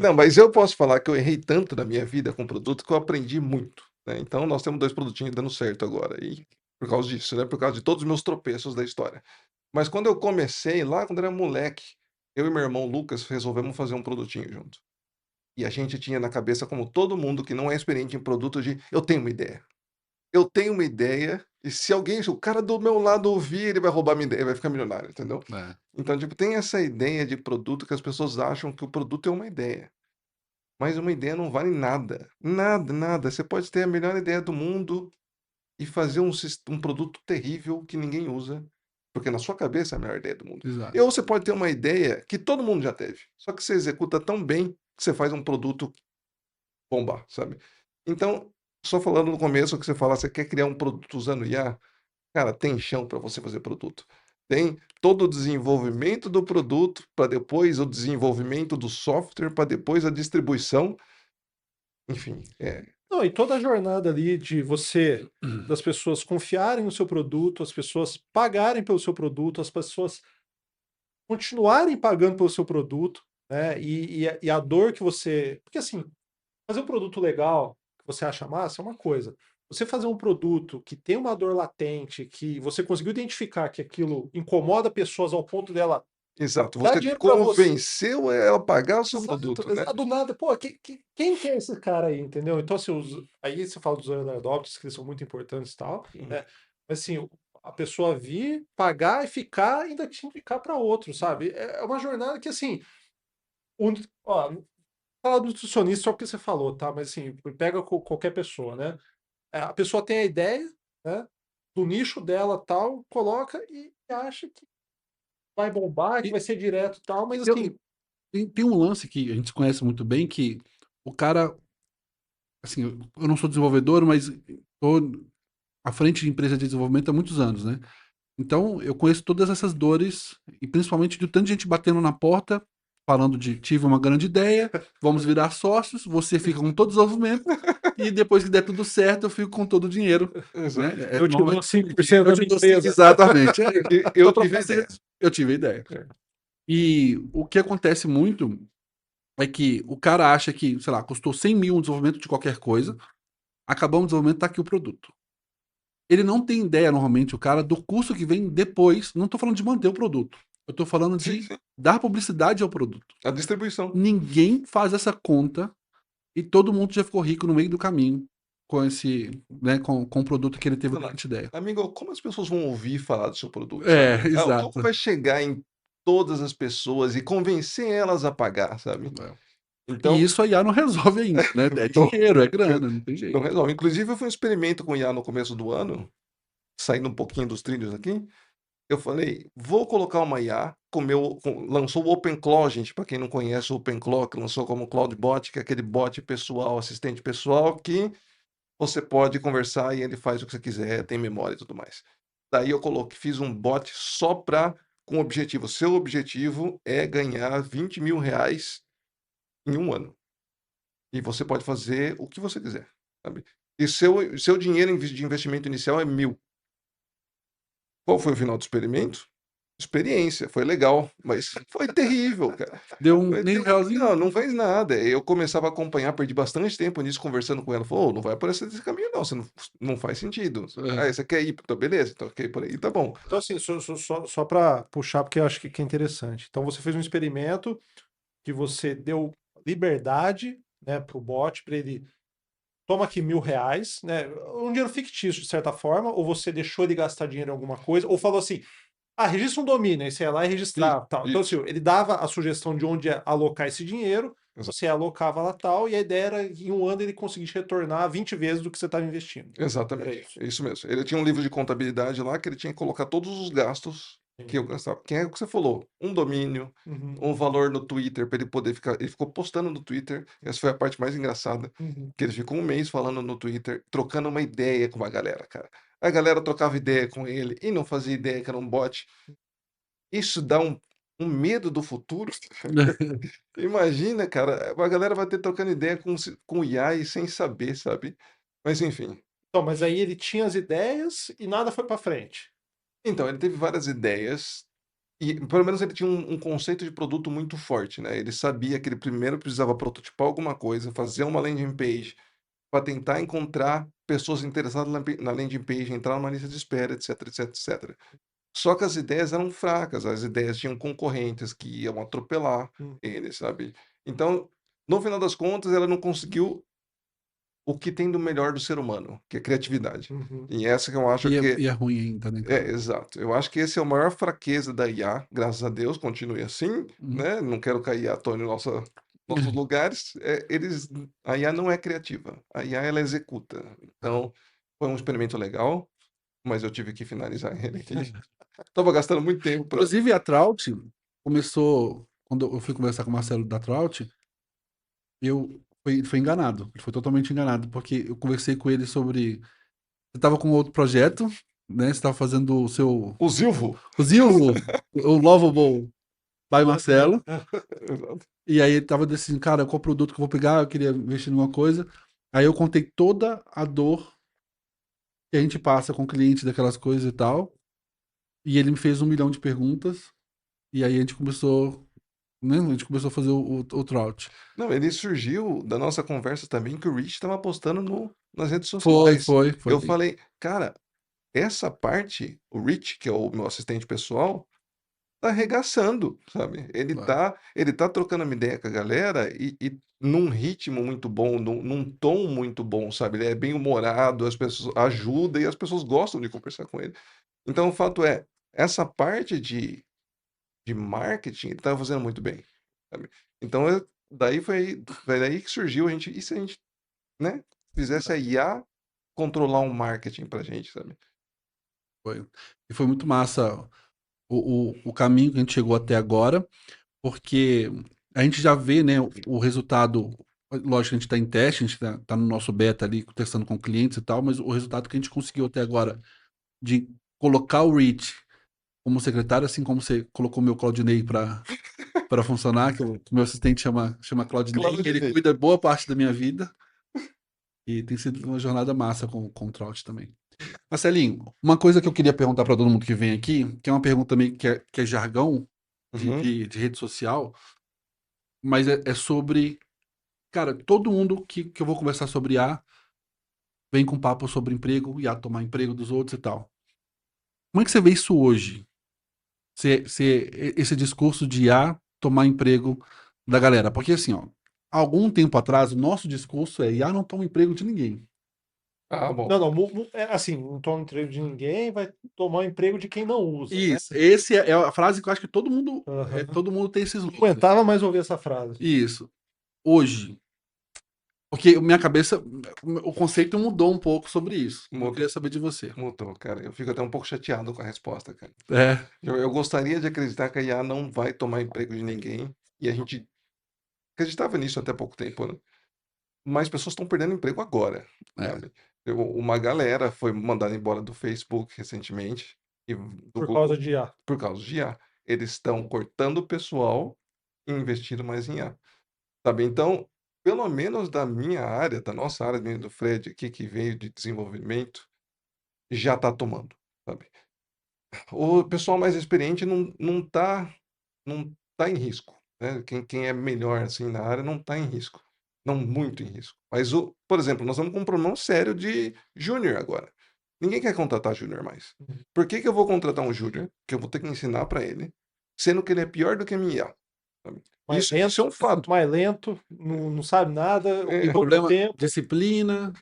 não, mas eu posso falar que eu errei tanto na minha vida com produto que eu aprendi muito, né? Então nós temos 2 produtinhos dando certo agora, e por causa disso, né? Por causa de todos os meus tropeços da história. Mas quando eu comecei lá, quando eu era moleque, eu e meu irmão Lucas resolvemos fazer um produtinho junto. E a gente tinha na cabeça, como todo mundo que não é experiente em produto, de eu tenho uma ideia. Eu tenho uma ideia, e se o cara do meu lado ouvir, ele vai roubar minha ideia, vai ficar milionário, entendeu? É. Então, tipo, tem essa ideia de produto que as pessoas acham que o produto é uma ideia. Mas uma ideia não vale nada. Nada, nada. Você pode ter a melhor ideia do mundo e fazer um produto terrível que ninguém usa, porque na sua cabeça é a melhor ideia do mundo. Exato. Ou você pode ter uma ideia que todo mundo já teve, só que você executa tão bem que você faz um produto bombar, sabe? Então, só falando no começo que você fala, você quer criar um produto usando IA, cara, tem chão para você fazer produto. Tem todo o desenvolvimento do produto, para depois o desenvolvimento do software, para depois a distribuição. Enfim, Não, e toda a jornada ali de você, das pessoas confiarem no seu produto, as pessoas pagarem pelo seu produto, as pessoas continuarem pagando pelo seu produto, né? E a dor que você. Porque assim, fazer um produto legal, que você acha massa, é uma coisa. Você fazer um produto que tem uma dor latente, que você conseguiu identificar que aquilo incomoda pessoas ao ponto dela exato. dar Você dinheiro para você. convenceu ela a pagar o seu Exato, produto, né? do nada, pô, quem que é esse cara aí, entendeu? Então, assim, aí você fala dos early adopters, que eles são muito importantes e tal, Uhum. né? Mas assim, a pessoa vir, pagar e ficar, e ainda te indicar para outro, sabe? É uma jornada que, assim, ó, falar do nutricionista só porque você falou, tá? Mas assim, pega qualquer pessoa, né? A pessoa tem a ideia, né? Do nicho dela tal, coloca e acha que vai bombar, que E vai ser direto e tal, mas eu- assim, tem um lance que a gente conhece muito bem, que o cara, assim, eu não sou desenvolvedor, mas estou à frente de empresa de desenvolvimento há muitos anos, né? Então, eu conheço todas essas dores, e principalmente de tanta gente batendo na porta, falando de tive uma grande ideia, vamos virar sócios, você fica com todo o desenvolvimento, e depois que der tudo certo, eu fico com todo o dinheiro. Né? Exato. eu te dou Normalmente, 5% da eu te minha dou empresa. exatamente. Eu Só pra tive a ideia. eu tive a ideia. É. E o que acontece muito é que o cara acha que, sei lá, custou 100 mil um desenvolvimento de qualquer coisa, acabou o desenvolvimento, tá aqui o produto. ele não tem ideia, normalmente, o cara, do custo que vem depois. Não tô falando de manter o produto. Eu tô falando Sim, de sim. dar publicidade ao produto. A distribuição. Ninguém faz essa conta e todo mundo já ficou rico no meio do caminho com esse, né, com o produto que ele teve Fala, bastante ideia. amigo, como as pessoas vão ouvir falar do seu produto, É, sabe? Como exato. vai chegar em todas as pessoas e convencer elas a pagar, sabe? É. E Então, isso a IA não resolve ainda, né? É não, dinheiro, é grana, não tem não jeito. resolve. Inclusive, eu fiz um experimento com IA no começo do ano, saindo um pouquinho dos trilhos aqui. Eu falei, vou colocar uma IA, lançou o OpenClaw, gente, para quem não conhece o OpenClaw, que lançou como CloudBot, que é aquele bot pessoal, assistente pessoal, que você pode conversar e ele faz o que você quiser, tem memória e tudo mais. Daí eu fiz um bot só com objetivo. Seu objetivo é ganhar 20 mil reais em um ano. E você pode fazer o que você quiser, sabe? E seu dinheiro de investimento inicial é 1.000. Qual foi o final do experimento? Experiência, foi legal, mas foi terrível, cara. Deu Foi nem um terrível. realzinho? Não, não fez nada. Eu começava a acompanhar, perdi bastante tempo nisso, conversando com ela. Falou, "Ô, não vai aparecer desse caminho, não. Você não faz sentido. É. Ah, você quer ir? Então, beleza, então quer ir por aí, tá bom. Então, assim, só para puxar, porque eu acho que é interessante. Então, você fez um experimento que você deu liberdade, né, para o bot, para ele toma aqui R$ 1.000, né? Um dinheiro fictício, de certa forma, ou você deixou ele gastar dinheiro em alguma coisa, ou falou assim: registra um domínio, aí você ia lá e Isso, registrava, tal. Então, assim, isso. ele dava a sugestão de onde alocar esse dinheiro, você alocava lá tal, e a ideia era em um ano ele conseguisse retornar 20 vezes do que você estava investindo. Era Exatamente, isso. é isso mesmo. Ele tinha um livro de contabilidade lá que ele tinha que colocar todos os gastos que eu gastava. Que é o que você falou, um domínio, Uhum, um valor no Twitter para ele poder ficar. Ele ficou postando no Twitter. Essa foi a parte mais engraçada. uhum. Que ele ficou um mês falando no Twitter, trocando uma ideia com a galera, cara. A galera trocava ideia com ele e não fazia ideia que era um bot. Isso dá um medo do futuro. Imagina, cara, a galera vai ter trocando ideia com o IA e sem saber, sabe? Mas enfim. Então, mas aí ele tinha as ideias e nada foi para frente. Então, ele teve várias ideias e pelo menos ele tinha um conceito de produto muito forte, né? Ele sabia que ele primeiro precisava prototipar alguma coisa, fazer uma landing page para tentar encontrar pessoas interessadas na landing page, entrar numa lista de espera, etc, etc, etc. Só que as ideias eram fracas, as ideias tinham concorrentes que iam atropelar Hum, ele, sabe? Então, no final das contas, ela não conseguiu o que tem do melhor do ser humano, que é criatividade. uhum. E essa que eu acho E é, que e é ruim ainda, né, cara? exato. Eu acho que esse é a maior fraqueza da IA, graças a Deus, continue assim, Uhum. né? Não quero cair à toa em nossos lugares. A IA não é criativa, a IA ela executa. Então, foi um experimento legal, mas eu tive que finalizar ele aqui. Tava gastando muito tempo para. Inclusive, a Traut começou. Quando eu fui conversar com o Marcelo da Traut, foi enganado. Ele foi totalmente enganado, porque eu conversei com ele sobre. Você estava com outro projeto, né? Você estava fazendo o seu. O Silvo. O Zilvo, o Lovable by Marcelo. Exato. E aí ele tava decidindo, cara, qual produto que eu vou pegar? Eu queria investir numa coisa. Aí eu contei toda a dor que a gente passa com o cliente daquelas coisas e tal. E ele me fez 1 milhão de perguntas. E aí a gente começou, né? A gente começou a fazer o Trout. Não, ele surgiu da nossa conversa também que o Rich estava postando nas redes Foi, sociais. foi, foi. Eu falei, cara, essa parte, o Rich, que é o meu assistente pessoal, tá arregaçando, sabe? Vai. Ele tá trocando uma ideia com a galera e num ritmo muito bom, num tom muito bom, sabe? Ele é bem humorado, as pessoas ajudam e as pessoas gostam de conversar com ele. Então, o fato é, essa parte de marketing, ele tá fazendo muito bem, sabe? Então, foi daí que surgiu e se a gente, né, fizesse a IA controlar um marketing pra gente, sabe? Foi. E foi muito massa o caminho que a gente chegou até agora, porque a gente já vê, né, o resultado. Lógico que a gente está em teste, a gente tá no nosso beta ali, testando com clientes e tal, mas o resultado que a gente conseguiu até agora de colocar o Rich como secretário, assim como você colocou meu Claudinei para funcionar, que o meu assistente chama Claudinei, ele Claudinei. cuida boa parte da minha vida, e tem sido uma jornada massa com o Trout também. Marcelinho, uma coisa que eu queria perguntar para todo mundo que vem aqui, que é uma pergunta também que é jargão Uhum. de rede social, mas é sobre, cara, todo mundo que eu vou conversar sobre IA vem com papo sobre emprego, IA tomar emprego dos outros e tal. Como é que você vê isso hoje? Esse discurso de IA tomar emprego da galera? Porque assim, ó, há algum tempo atrás, o nosso discurso é IA não toma emprego de ninguém. Ah, bom. Não, é assim, não toma emprego de ninguém, vai tomar o emprego de quem não usa, né? Isso, esse é a frase que eu acho que todo mundo, Aham. todo mundo tem esses Não looks. aguentava mais ouvir essa frase. Isso. Hoje, porque minha cabeça, o conceito mudou um pouco sobre isso. Eu Mudou. queria saber de você. Mudou, cara. Eu fico até um pouco chateado com a resposta, cara. É, Eu gostaria de acreditar que a IA não vai tomar emprego de ninguém. E a gente acreditava nisso até pouco tempo, né? Mas pessoas estão perdendo emprego agora, é. sabe? Uma galera foi mandada embora do Facebook recentemente e do Por Google causa de IA. por causa de IA. Eles estão cortando o pessoal e investindo mais em IA, sabe? Então, pelo menos da minha área, da nossa área do Fred aqui, que veio de desenvolvimento, já está tomando, sabe? O pessoal mais experiente não tá em risco, né? Quem é melhor assim na área não está em risco, não muito em risco. Mas por exemplo, nós estamos com um problema sério de júnior agora. Ninguém quer contratar júnior mais. Por que que eu vou contratar um júnior que eu vou ter que ensinar para ele, sendo que ele é pior do que a minha IA, sabe? Mais Isso é um fato. mais lento, não sabe nada, É, ocupa muito Problema, tempo. disciplina.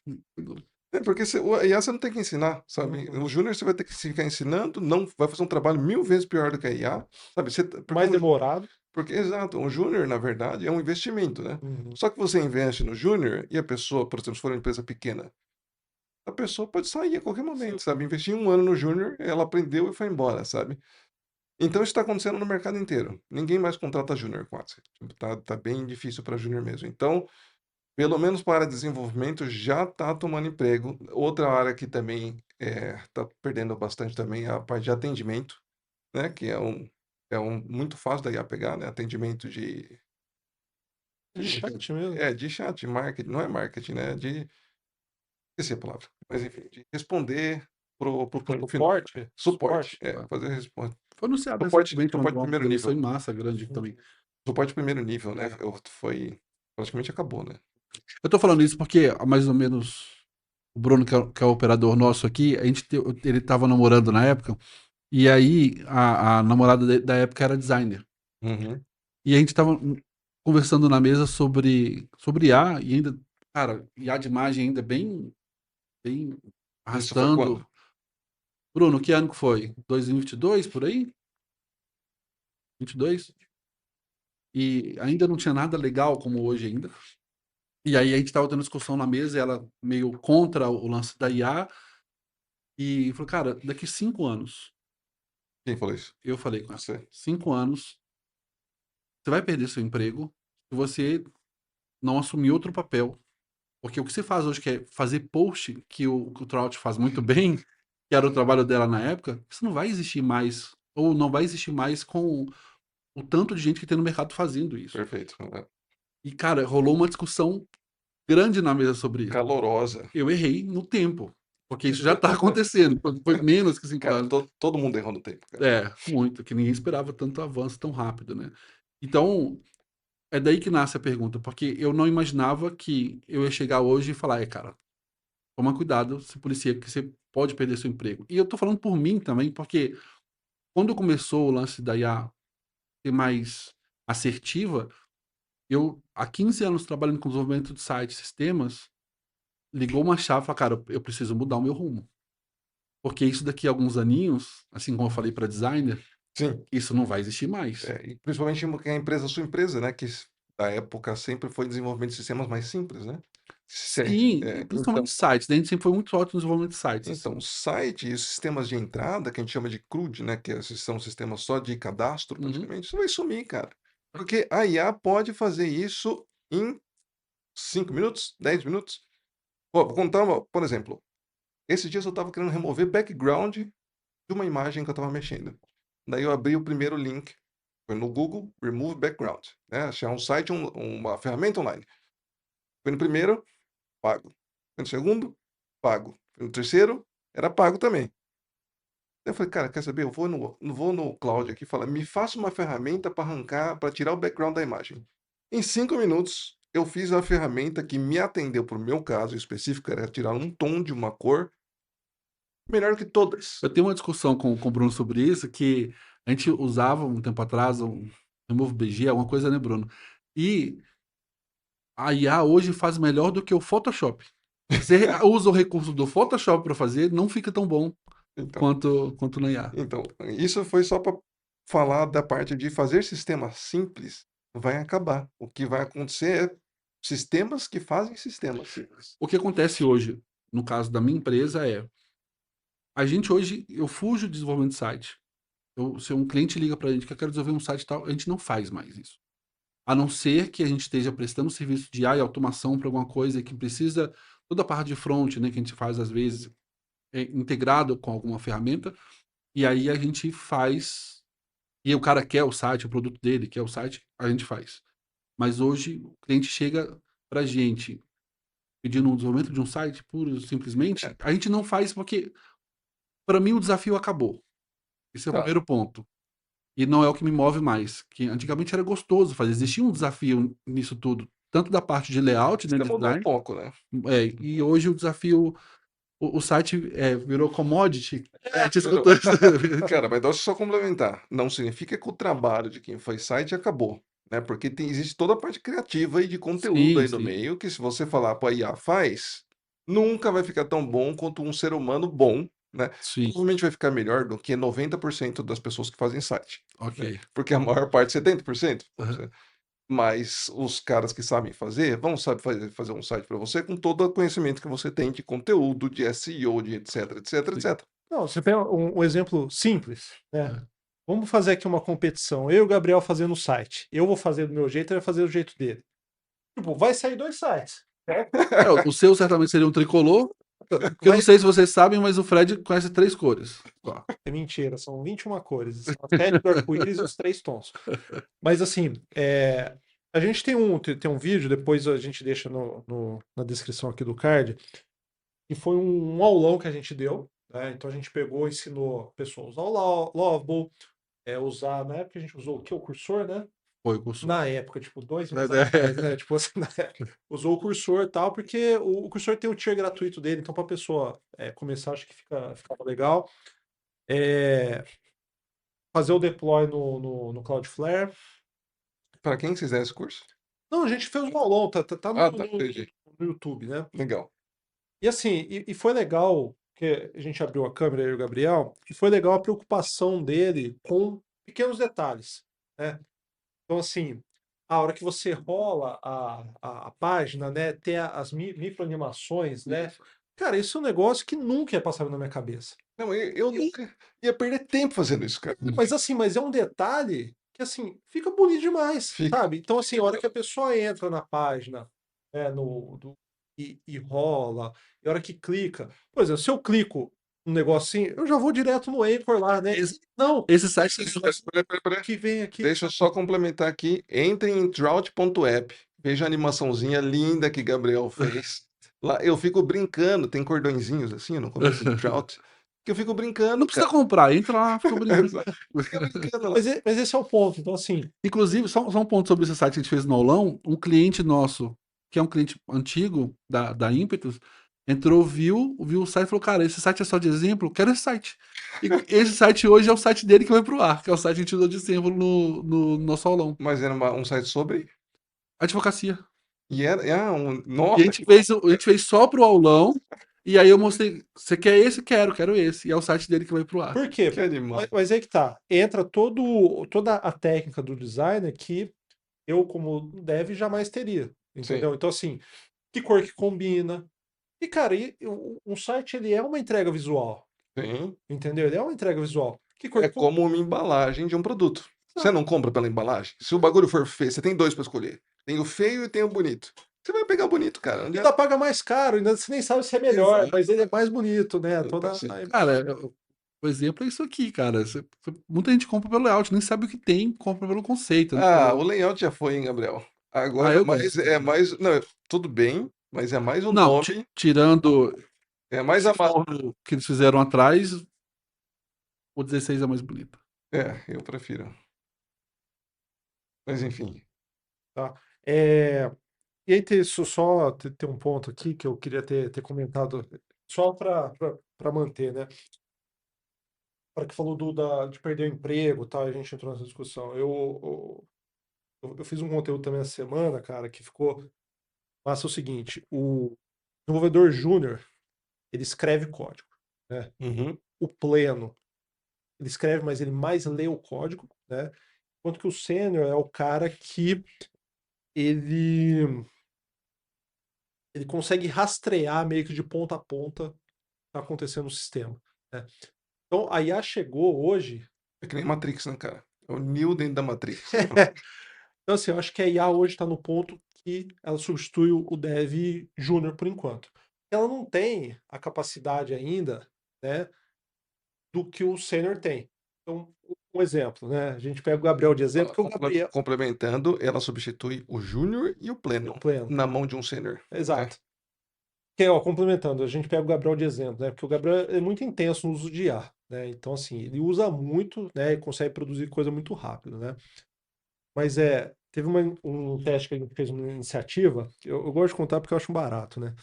porque o IA você não tem que ensinar, sabe? O júnior você vai ter que ficar ensinando, não vai fazer um trabalho 1000 vezes pior do que a IA, sabe? Porque Mais demorado. exato, um júnior, na verdade, é um investimento, né? Uhum. Só que você investe no júnior e a pessoa, por exemplo, se for uma empresa pequena, a pessoa pode sair a qualquer momento, sabe? Investir 1 ano no júnior, ela aprendeu e foi embora, sabe? Então isso está acontecendo no mercado inteiro. Ninguém mais contrata júnior quase. Tipo, tá bem difícil para júnior mesmo. Então, pelo menos para desenvolvimento, já está tomando emprego. Outra área que também está perdendo bastante também é a parte de atendimento, né? Que é um muito fácil da IA pegar, né? Atendimento De chat mesmo. de chat, de marketing, não é marketing, né? Esqueci a palavra. Mas enfim, de responder pro cliente final. Suporte? Suporte. Tá. Fazer resposta. Foi anunciado Suporte, recentemente suporte uma primeiro demissão nível. em massa grande também. Suporte primeiro nível, né? Foi. Praticamente acabou, né? Eu tô falando isso porque, há mais ou menos, o Bruno, que é o operador nosso aqui, ele tava namorando na época, e aí a namorada da época era designer. Uhum. E a gente tava conversando na mesa sobre IA, e ainda, cara, IA de imagem ainda bem Isso foi quando? arrastando. Bruno, que ano que foi? 2022, por aí? 22? E ainda não tinha nada legal como hoje ainda. E aí a gente tava tendo discussão na mesa, e ela meio contra o lance da IA, e falou, cara, daqui 5 anos, Quem falou isso? eu falei com ela, Você. 5 anos, você vai perder seu emprego se você não assumir outro papel. Porque o que você faz hoje, que é fazer post, que o Trout faz muito bem, que era o trabalho dela na época, isso não vai existir mais, ou não vai existir mais com o tanto de gente que tem no mercado fazendo isso. Perfeito. E, cara, rolou uma discussão grande na mesa sobre isso. Calorosa. Eu errei no tempo, porque isso já tá acontecendo. Foi menos que 5 Cara, anos. todo mundo errou no tempo, cara. É, muito, que ninguém esperava tanto avanço tão rápido, né? Então, é daí que nasce a pergunta, porque eu não imaginava que eu ia chegar hoje e falar, cara, toma cuidado, se policia, que você pode perder seu emprego. E eu tô falando por mim também, porque quando começou o lance da IA ser mais assertiva, eu, há 15 anos trabalhando com desenvolvimento de sites, sistemas, ligou uma chave e falou, cara, eu preciso mudar o meu rumo. Porque isso daqui a alguns aninhos, assim como eu falei para designer, Sim. isso não vai existir mais. E principalmente que a empresa, sua empresa, né? Que da época sempre foi desenvolvimento de sistemas mais simples, né? Sim, e principalmente sites, né? A gente sempre foi muito forte no desenvolvimento de sites. Então, Assim. o site e os sistemas de entrada, que a gente chama de CRUD, né? Que são sistemas só de cadastro, praticamente, isso vai sumir, cara. Porque a IA pode fazer isso em 5 minutos, 10 minutos. Vou contar, por exemplo, esses dias eu estava querendo remover background de uma imagem que eu estava mexendo. Daí eu abri o primeiro link, foi no Google, Remove Background, né? Achar um site, uma ferramenta online. Foi no primeiro, pago. Foi no segundo, pago. Foi no terceiro, era pago também. Eu falei, cara, quer saber? Eu vou no Cloud aqui e falar, me faça uma ferramenta para arrancar, para tirar o background da imagem. Em 5 minutos, eu fiz a ferramenta que me atendeu para o meu caso específico, era tirar um tom de uma cor melhor que todas. Eu tenho uma discussão com o Bruno sobre isso, que a gente usava um tempo atrás um Remove BG, alguma coisa, né, Bruno? E a IA hoje faz melhor do que o Photoshop. Você usa o recurso do Photoshop para fazer, não fica tão bom Então, quanto na IA. então, isso foi só para falar da parte de fazer sistemas simples vai acabar. O que vai acontecer é sistemas que fazem sistemas simples. O que acontece hoje, no caso da minha empresa, é a gente hoje, eu fujo de desenvolvimento de site. Se um cliente liga para a gente que eu quero desenvolver um site e tal, a gente não faz mais isso. A não ser que a gente esteja prestando serviço de AI e automação para alguma coisa que precisa toda a parte de front, né, que a gente faz às vezes integrado com alguma ferramenta, e aí a gente faz, e o cara quer o site, o produto dele quer o site, a gente faz. Mas hoje o cliente chega para a gente pedindo um desenvolvimento de um site, puro simplesmente, a gente não faz porque, para mim, o desafio acabou. Esse é o Tá. primeiro ponto. E não é o que me move mais. Que antigamente era gostoso fazer. Existia um desafio nisso tudo. Tanto da parte de layout, né, Você de mudou um design. pouco, né? E hoje o desafio. O site virou commodity. A gente Virou. escutou isso. Cara, mas deixa eu só complementar. Não significa que o trabalho de quem faz site acabou, né? Porque existe toda a parte criativa e de conteúdo Sim, aí no sim. meio, que se você falar para a IA faz, nunca vai ficar tão bom quanto um ser humano bom, né? Sim. Provavelmente vai ficar melhor do que 90% das pessoas que fazem site, né? Ok. Porque a maior parte, 70%, vamos Aham. dizer. Mas os caras que sabem fazer, vão saber fazer um site para você com todo o conhecimento que você tem de conteúdo, de SEO, de etc, etc, Sim. etc. Não, você pega um exemplo simples, né? É. Vamos fazer aqui uma competição. Eu e o Gabriel fazendo o site. Eu vou fazer do meu jeito, ele vai fazer do jeito dele. Tipo, vai sair 2 sites. O seu certamente seria um tricolor. Porque eu não Vai... sei se vocês sabem, mas o Fred conhece 3 cores. Ó. É mentira, são 21 cores. São as 7 do arco-íris e os 3 tons. Mas assim, a gente tem um vídeo, depois a gente deixa na descrição aqui do card, que foi um aulão que a gente deu. Né? Então a gente pegou, ensinou pessoas a usar o Lovable, usar, na época a gente usou o que? O cursor, né? Foi o curso. Na época, tipo, 2 meses É. atrás, né? Tipo assim, na época, usou o cursor e tal, porque o cursor tem o tier gratuito dele, então para a pessoa começar, acho que ficava legal. É, fazer o deploy no Cloudflare. Para quem quiser esse curso? Não, a gente fez um aulão, tá Ah, tá, entendi. no YouTube, né? Legal. E assim, e foi legal, que a gente abriu a câmera, eu e o Gabriel, e foi legal a preocupação dele com pequenos detalhes, né? Então, assim, a hora que você rola a página, né, ter as microanimações, né? Cara, isso é um negócio que nunca ia passar na minha cabeça. Não, eu nunca ia perder tempo fazendo isso, cara. Mas é um detalhe que, assim, fica bonito demais, Fica. sabe? Então, assim, a hora que a pessoa entra na página, né, e rola, e a hora que clica, por exemplo, se eu clico um negocinho, eu já vou direto no Anchor lá, né? Não, Esse site. Pera. que vem aqui. Deixa eu só complementar aqui. Entre em Trout.app. Veja a animaçãozinha linda que Gabriel fez. Lá eu fico brincando, tem cordõezinhos assim no começo do Trout, que eu fico brincando, Não precisa cara. comprar, entra lá, fica brincando. Fica brincando lá. Mas esse é o ponto. Então, assim, Inclusive, só um ponto sobre esse site que a gente fez no aulão, um cliente nosso, que é um cliente antigo da Impetus, entrou, viu o site e falou, cara, esse site é só de exemplo, eu quero esse site. E esse site hoje é o site dele que vai pro ar, que é o site que a gente usou de exemplo no nosso aulão. Mas era um site sobre. Advocacia. E era. E Nossa, a gente fez só pro aulão, e aí eu mostrei, você quer esse? Quero esse. E é o site dele que vai pro ar. por quê? que animal. Mas aí que tá. Entra toda a técnica do designer que eu, como dev, jamais teria. Sim. Entendeu? Então, assim, que cor que combina. E, cara, um site ele é uma entrega visual. Sim. Entendeu? Ele é uma entrega visual. Que cor É que combina. como uma embalagem de um produto. Você não compra pela embalagem? Se o bagulho for feio, você tem 2 para escolher. Tem o feio e tem o bonito. Você vai pegar o bonito, cara. Onde Ainda paga mais caro, ainda você nem sabe se é melhor, Exato. mas ele é mais bonito, né? Tá certo. Cara, o exemplo é isso aqui, cara. Muita gente compra pelo layout, nem sabe o que tem, compra pelo conceito, né? O layout já foi, hein, Gabriel? Agora, Eu mas gosto. é mais. Não, tudo bem, mas é mais o Não, nome. tirando É mais esse a. forno que eles fizeram atrás, o 16 é mais bonito. Eu prefiro. Mas enfim. Tá? É, E aí, isso só ter um ponto aqui que eu queria ter comentado, só para manter, né? Para que falou de perder o emprego, tá? A gente entrou nessa discussão. Eu fiz um conteúdo também essa semana, cara, que ficou massa. É o seguinte: o desenvolvedor júnior, ele escreve código, né? Uhum. O pleno, ele escreve, mas ele mais lê o código, né? Enquanto que o sênior é o cara que ele, ele consegue rastrear meio que de ponta a ponta o que está acontecendo no sistema, né? Então, a IA chegou hoje. É que nem Matrix, né, cara? É o Neo dentro da Matrix. Então, assim, eu acho que a IA hoje está no ponto que ela substitui o dev júnior por enquanto. Ela não tem a capacidade ainda, né, do que o sênior tem. Então, um exemplo, né? A gente pega o Gabriel de exemplo, que o Gabriel Complementando, ela substitui o Júnior e o é o Pleno pleno. na mão de um Sênior. Né? Exato. Que, ó, complementando, a gente pega o Gabriel de exemplo, né? Porque o Gabriel é muito intenso no uso de IA, né? Então, assim, ele usa muito, né? E consegue produzir coisa muito rápido, né? Mas teve um teste que a gente fez uma iniciativa, que eu gosto de contar porque eu acho um barato, né?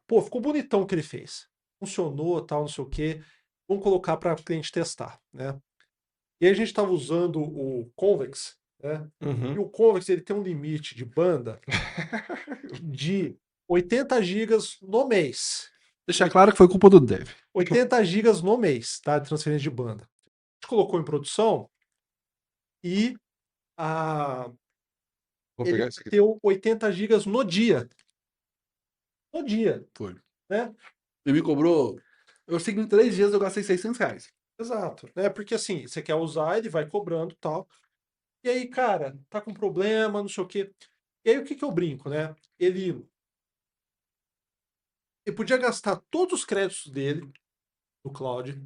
Pô, ficou bonitão o que ele fez. Funcionou, tal, não sei o quê. Vamos colocar para o cliente testar, né? E aí a gente estava usando o Convex, né? E Uhum. o Convex ele tem um limite de banda de 80 gigas no mês. Deixar claro que foi culpa do dev. 80 gigas no mês, tá? De transferência de banda. A gente colocou em produção e Vou ele pegar isso aqui. deu 80 gigas no dia. No dia, Foi. né? Ele me cobrou. Eu sei que em 3 dias eu gastei R$ 600. Exato, né? Porque assim, você quer usar, ele vai cobrando e tal. E aí, cara, tá com problema, não sei o quê. E aí, o que que eu brinco, né? Ele podia gastar todos os créditos dele no cloud,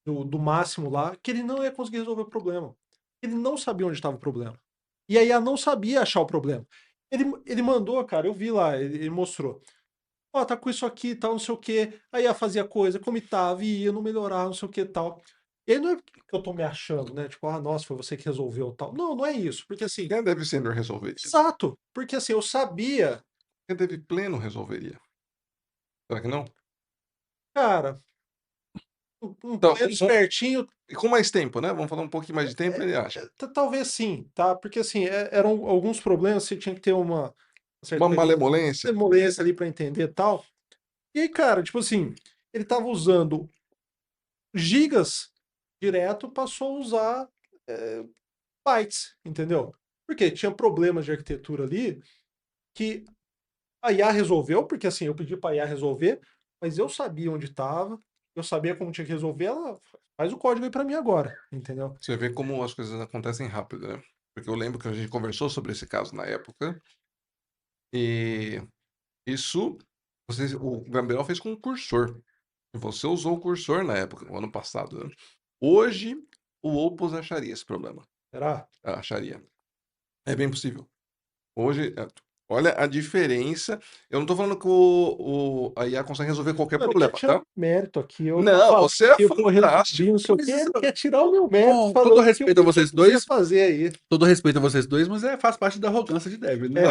do máximo lá, que ele não ia conseguir resolver o problema. Ele não sabia onde estava o problema. E a IA não sabia achar o problema. Ele mandou, cara, eu vi lá, ele mostrou. Ó, tá com isso aqui e tal, não sei o quê. Aí ia fazia coisa, comitava, ia, não melhorar, não sei o que tal. E aí não é que eu tô me achando, né? Tipo, nossa, foi você que resolveu tal. Não, não é isso. Porque assim, Quem deve Sênior resolver isso? exato. Porque assim, eu sabia, Quem deve Pleno resolveria? Será que não? cara, um Então, pleno espertinho, e com mais tempo, né? Vamos falar um pouquinho mais de tempo, ele acha. talvez sim, tá? Porque assim, eram alguns problemas, você tinha que ter uma certa Uma malemolência. demolência ali pra entender e tal. E aí, cara, tipo assim, ele tava usando gigas direto, passou a usar bytes, entendeu? Porque tinha problemas de arquitetura ali que a IA resolveu, porque assim, eu pedi para a IA resolver, mas eu sabia onde estava, eu sabia como tinha que resolver, ela faz o código aí para mim agora, entendeu? Você vê como as coisas acontecem rápido, né? Porque eu lembro que a gente conversou sobre esse caso na época. E isso, o Gabriel fez com o cursor. Você usou o cursor na época, no ano passado, né? Hoje, o Opus acharia esse problema. Será? Acharia. É bem possível. Hoje, olha a diferença. Eu não tô falando que a IA consegue resolver qualquer Não, ele quer problema, tirar tá? o mérito aqui. Eu tô Não, falando você é que eu resolvi, fantástico. não sei o Mas quê, isso, ele quer tirar o meu mérito com todo falando que respeito a eu vocês conseguia dois, fazer aí. todo respeito a vocês dois, mas faz parte da arrogância de dev, né?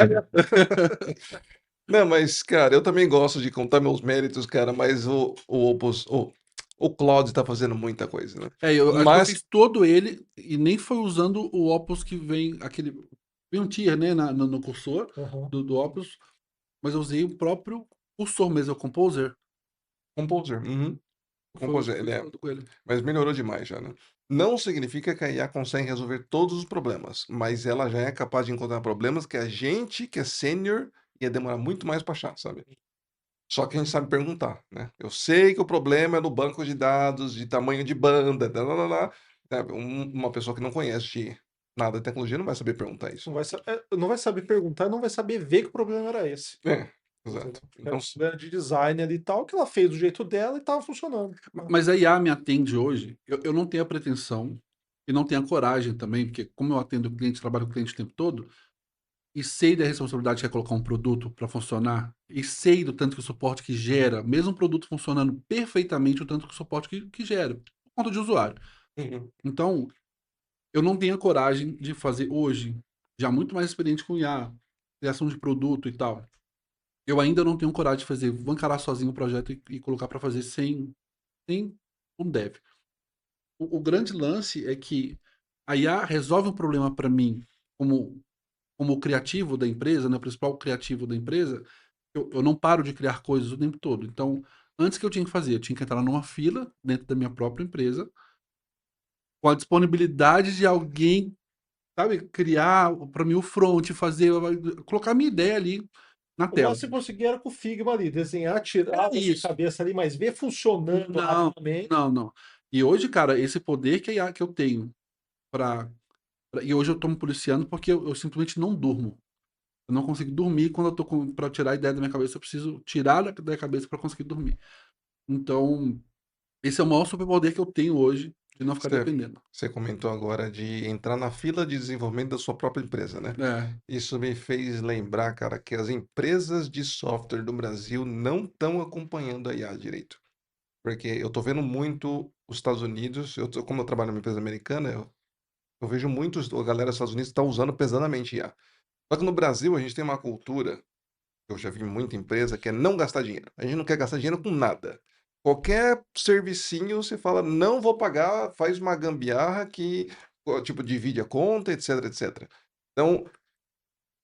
Não, mas, cara, eu também gosto de contar meus méritos, cara, mas o Opus, o Claude tá fazendo muita coisa, né? Eu acho que eu Mas, fiz todo ele e nem foi usando o Opus que vem, aquele. Vem um tier, né, no cursor Uhum. do Opus, mas eu usei o próprio cursor mesmo, o Composer. Composer, Foi Composer, ele é, usando com ele. mas melhorou demais já, né? Não significa que a IA consegue resolver todos os problemas, mas ela já é capaz de encontrar problemas que a gente, que é sênior, ia demorar muito mais para achar, sabe? Só que a gente sabe perguntar, né? Eu sei que o problema é no banco de dados, de tamanho de banda, sabe? Uma pessoa que não conhece nada de tecnologia não vai saber perguntar isso. Não vai saber perguntar, não vai saber ver que o problema era esse. É, Entendeu? exato. Era Então, um problema de design ali e tal, que ela fez do jeito dela e tava funcionando. Mas a IA me atende hoje, eu não tenho a pretensão e não tenho a coragem também, porque como eu atendo o cliente, trabalho com o cliente o tempo todo, e sei da responsabilidade que é colocar um produto para funcionar, e sei do tanto que o suporte que gera, mesmo o produto funcionando perfeitamente, o tanto que o suporte que gera, por conta de usuário. uhum. Então, eu não tenho a coragem de fazer hoje, já muito mais experiente com IA, criação de produto e tal, eu ainda não tenho coragem de fazer, vou encarar sozinho o projeto e colocar para fazer sem um dev. O grande lance é que a IA resolve um problema para mim como criativo da empresa, né, o principal criativo da empresa. Eu não paro de criar coisas o tempo todo. Então, antes que eu tinha que fazer, eu tinha que entrar numa fila dentro da minha própria empresa, com a disponibilidade de alguém, sabe, criar para mim o front, fazer, colocar minha ideia ali na O máximo tela. que você conseguia era com o Figma ali, desenhar, tirar da sua Isso. cabeça ali, mas ver funcionando Não, rapidamente. não. E hoje, cara, esse poder que eu tenho para e hoje eu tô me policiando porque eu simplesmente não durmo. Eu não consigo dormir quando eu tô para tirar a ideia da minha cabeça, eu preciso tirar da minha cabeça para conseguir dormir. Então, esse é o maior superpoder que eu tenho hoje de não ficar Você, dependendo. você comentou agora de entrar na fila de desenvolvimento da sua própria empresa, né? É. Isso me fez lembrar, cara, que as empresas de software do Brasil não estão acompanhando a IA direito. Porque eu tô vendo muito os Estados Unidos, como eu trabalho numa empresa americana, eu vejo muitos, a galera dos Estados Unidos está usando pesadamente IA. Só que no Brasil a gente tem uma cultura, eu já vi em muita empresa, que é não gastar dinheiro. A gente não quer gastar dinheiro com nada. Qualquer servicinho você fala, não vou pagar, faz uma gambiarra que, tipo, divide a conta, etc, etc. Então,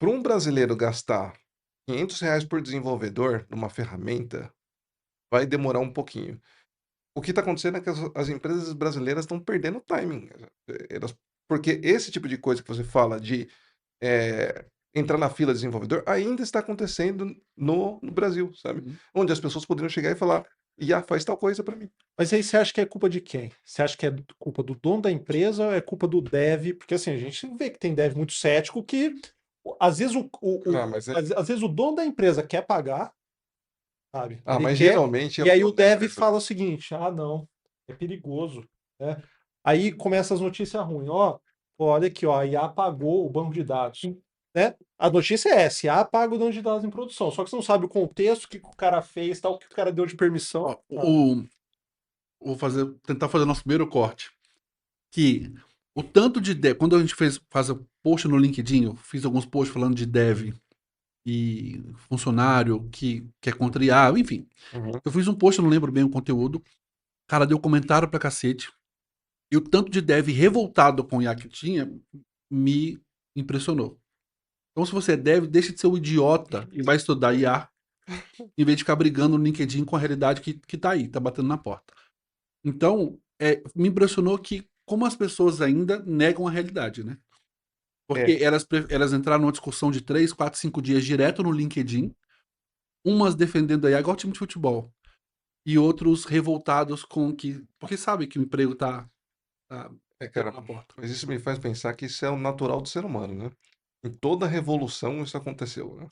para um brasileiro gastar R$ 500 por desenvolvedor numa ferramenta, vai demorar um pouquinho. O que está acontecendo é que as empresas brasileiras estão perdendo o timing. Porque esse tipo de coisa que você fala de entrar na fila de desenvolvedor ainda está acontecendo no Brasil, sabe? Uhum. Onde as pessoas poderiam chegar e falar, IA faz tal coisa para mim. Mas aí você acha que é culpa de quem? Você acha que é culpa do dono da empresa ou é culpa do dev? Porque assim, a gente vê que tem dev muito cético que às vezes Ah, mas, às vezes o dono da empresa quer pagar, sabe? Ele mas quer, geralmente é e o aí o dono da dev empresa. fala o seguinte: ah, não, é perigoso, né? Aí começa as notícias ruins, ó, olha aqui, ó, a IA apagou o banco de dados, né? A notícia é essa, IA apaga o banco de dados em produção, só que você não sabe o contexto, o que o cara fez, tal, o que o cara deu de permissão, Ó, sabe? vou tentar fazer nosso primeiro corte. Que o tanto de dev, quando a gente faz post no LinkedIn, eu fiz alguns posts falando de dev e funcionário que quer contra IA, enfim. Uhum. Eu fiz um post, eu não lembro bem o conteúdo. O cara deu comentário pra cacete. E o tanto de dev revoltado com o IA que tinha me impressionou. Então, se você é dev, deixa de ser um idiota e vai estudar IA, em vez de ficar brigando no LinkedIn com a realidade que tá aí, tá batendo na porta. Então, me impressionou que como as pessoas ainda negam a realidade, né? É, Porque elas entraram numa discussão de 3, 4, 5 dias direto no LinkedIn, umas defendendo a IA igual time de futebol, e outros revoltados com que. Porque sabe que o emprego tá batendo cara, na porta. mas isso me faz pensar que isso é o natural do ser humano, né? Em toda revolução isso aconteceu, né?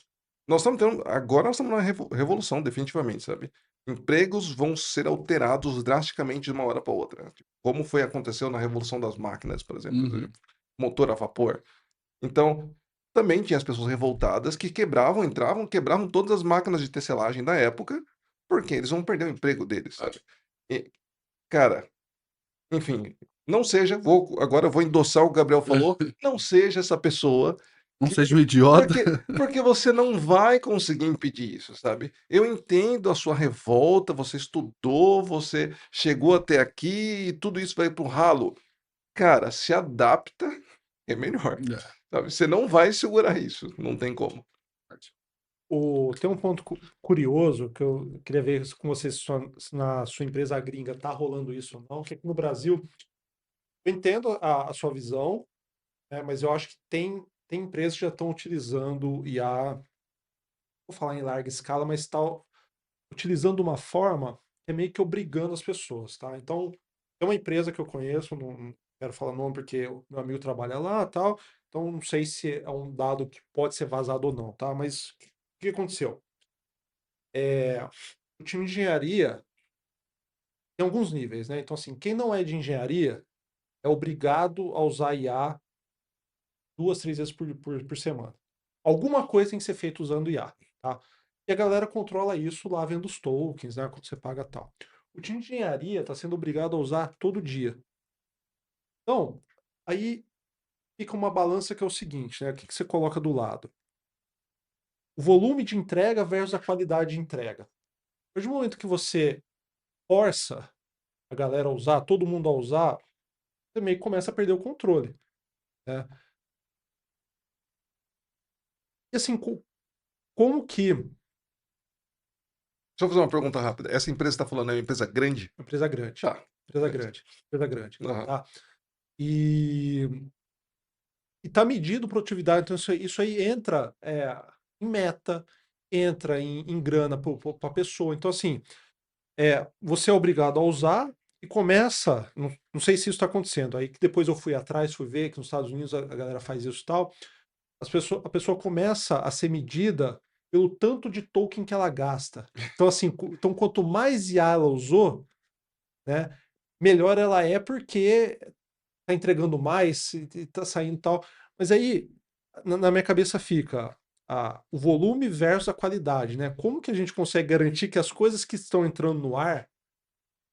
Agora nós estamos numa revolução, definitivamente, sabe? Empregos vão ser alterados drasticamente de uma hora para outra. Tipo, como aconteceu na Revolução das Máquinas, por exemplo, Uhum. motor a vapor. Então, também tinha as pessoas revoltadas que entravam, quebravam todas as máquinas de tecelagem da época, porque eles vão perder o emprego deles, sabe? E, cara, enfim, não seja, agora eu vou endossar o que o Gabriel falou, não seja essa pessoa Não que, seja um idiota. porque você não vai conseguir impedir isso, sabe? Eu entendo a sua revolta, você estudou, você chegou até aqui e tudo isso vai pro ralo. Cara, se adapta, é melhor, É. sabe? Você não vai segurar isso, não tem como. Tem um ponto curioso que eu queria ver com você se na sua empresa gringa está rolando isso ou não, que aqui no Brasil, eu entendo a sua visão, né, mas eu acho que tem empresas que já estão utilizando IA, vou falar em larga escala, mas está utilizando uma forma que é meio que obrigando as pessoas, tá? Então, é uma empresa que eu conheço, não quero falar nome porque o meu amigo trabalha lá, tal, então não sei se é um dado que pode ser vazado ou não, tá? Mas o que aconteceu? O time de engenharia tem alguns níveis, né? Então, assim, quem não é de engenharia é obrigado a usar IA 2, 3 vezes por semana. Alguma coisa tem que ser feita usando IA, tá? E a galera controla isso lá vendo os tokens, né? Quando você paga tal. O time de engenharia está sendo obrigado a usar todo dia. Então, aí fica uma balança que é o seguinte, né? O que você coloca do lado? o volume de entrega versus a qualidade de entrega. A partir do momento que você força a galera a usar, todo mundo a usar, você meio que começa a perder o controle, né? E assim, como que Deixa eu fazer uma pergunta rápida. Essa empresa que tá falando é uma empresa grande? empresa grande, Tá, empresa beleza. grande, empresa grande, Aham. tá? E tá medido produtividade, então isso aí entra em meta, entra em grana para a pessoa. Então, assim, você é obrigado a usar e começa. Não sei se isso está acontecendo. Aí que depois eu fui atrás, fui ver que nos Estados Unidos a galera faz isso e tal. A pessoa começa a ser medida pelo tanto de token que ela gasta. Então, assim, então quanto mais IA ela usou, né, melhor ela é porque tá entregando mais, e tá saindo tal. Mas aí, na minha cabeça fica o volume versus a qualidade, né? Como que a gente consegue garantir que as coisas que estão entrando no ar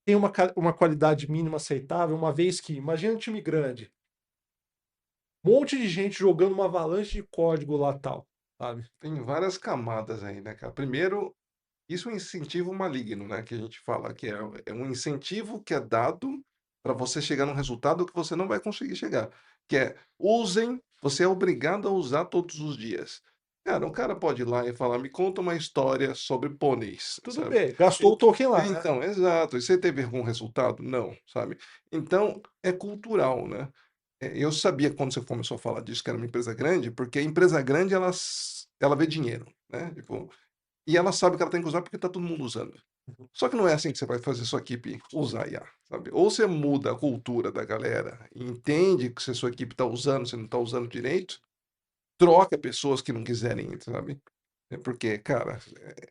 têm uma qualidade mínima aceitável, uma vez que, imagina um time grande, um monte de gente jogando uma avalanche de código lá tal, sabe? Tem várias camadas aí, né, cara? Primeiro, isso é um incentivo maligno, né? Que a gente fala que é um incentivo que é dado para você chegar num resultado que você não vai conseguir chegar. Que é usem, você é obrigado a usar todos os dias. Cara, um cara pode ir lá e falar, me conta uma história sobre pôneis, Tudo sabe? bem, gastou o Então, token lá, né? então, exato. E você teve algum resultado? Não, sabe? Então, é cultural, né? Eu sabia quando você começou a falar disso que era uma empresa grande, porque a empresa grande ela vê dinheiro, né? Tipo, e ela sabe que ela tem que usar porque está todo mundo usando. Só que não é assim que você vai fazer sua equipe usar IA, sabe? Ou você muda a cultura da galera e entende que se a sua equipe está usando, você não está usando direito, troca pessoas que não quiserem, sabe? É porque, cara, a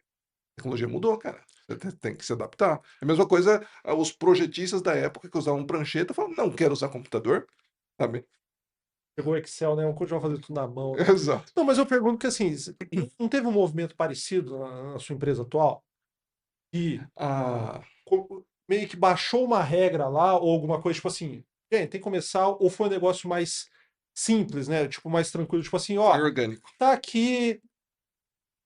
tecnologia mudou, cara. Você tem que se adaptar. É a mesma coisa, os projetistas da época que usavam prancheta falavam, não quero usar computador, sabe? Pegou o Excel, né? Como vai fazer tudo na mão, né? Exato. Não, mas eu pergunto que assim, não teve um movimento parecido na sua empresa atual? E Ah, meio que baixou uma regra lá, ou alguma coisa, tipo assim, gente, tem que começar, ou foi um negócio mais simples, né? Tipo, mais tranquilo, tipo assim, foi ó, orgânico. tá aqui,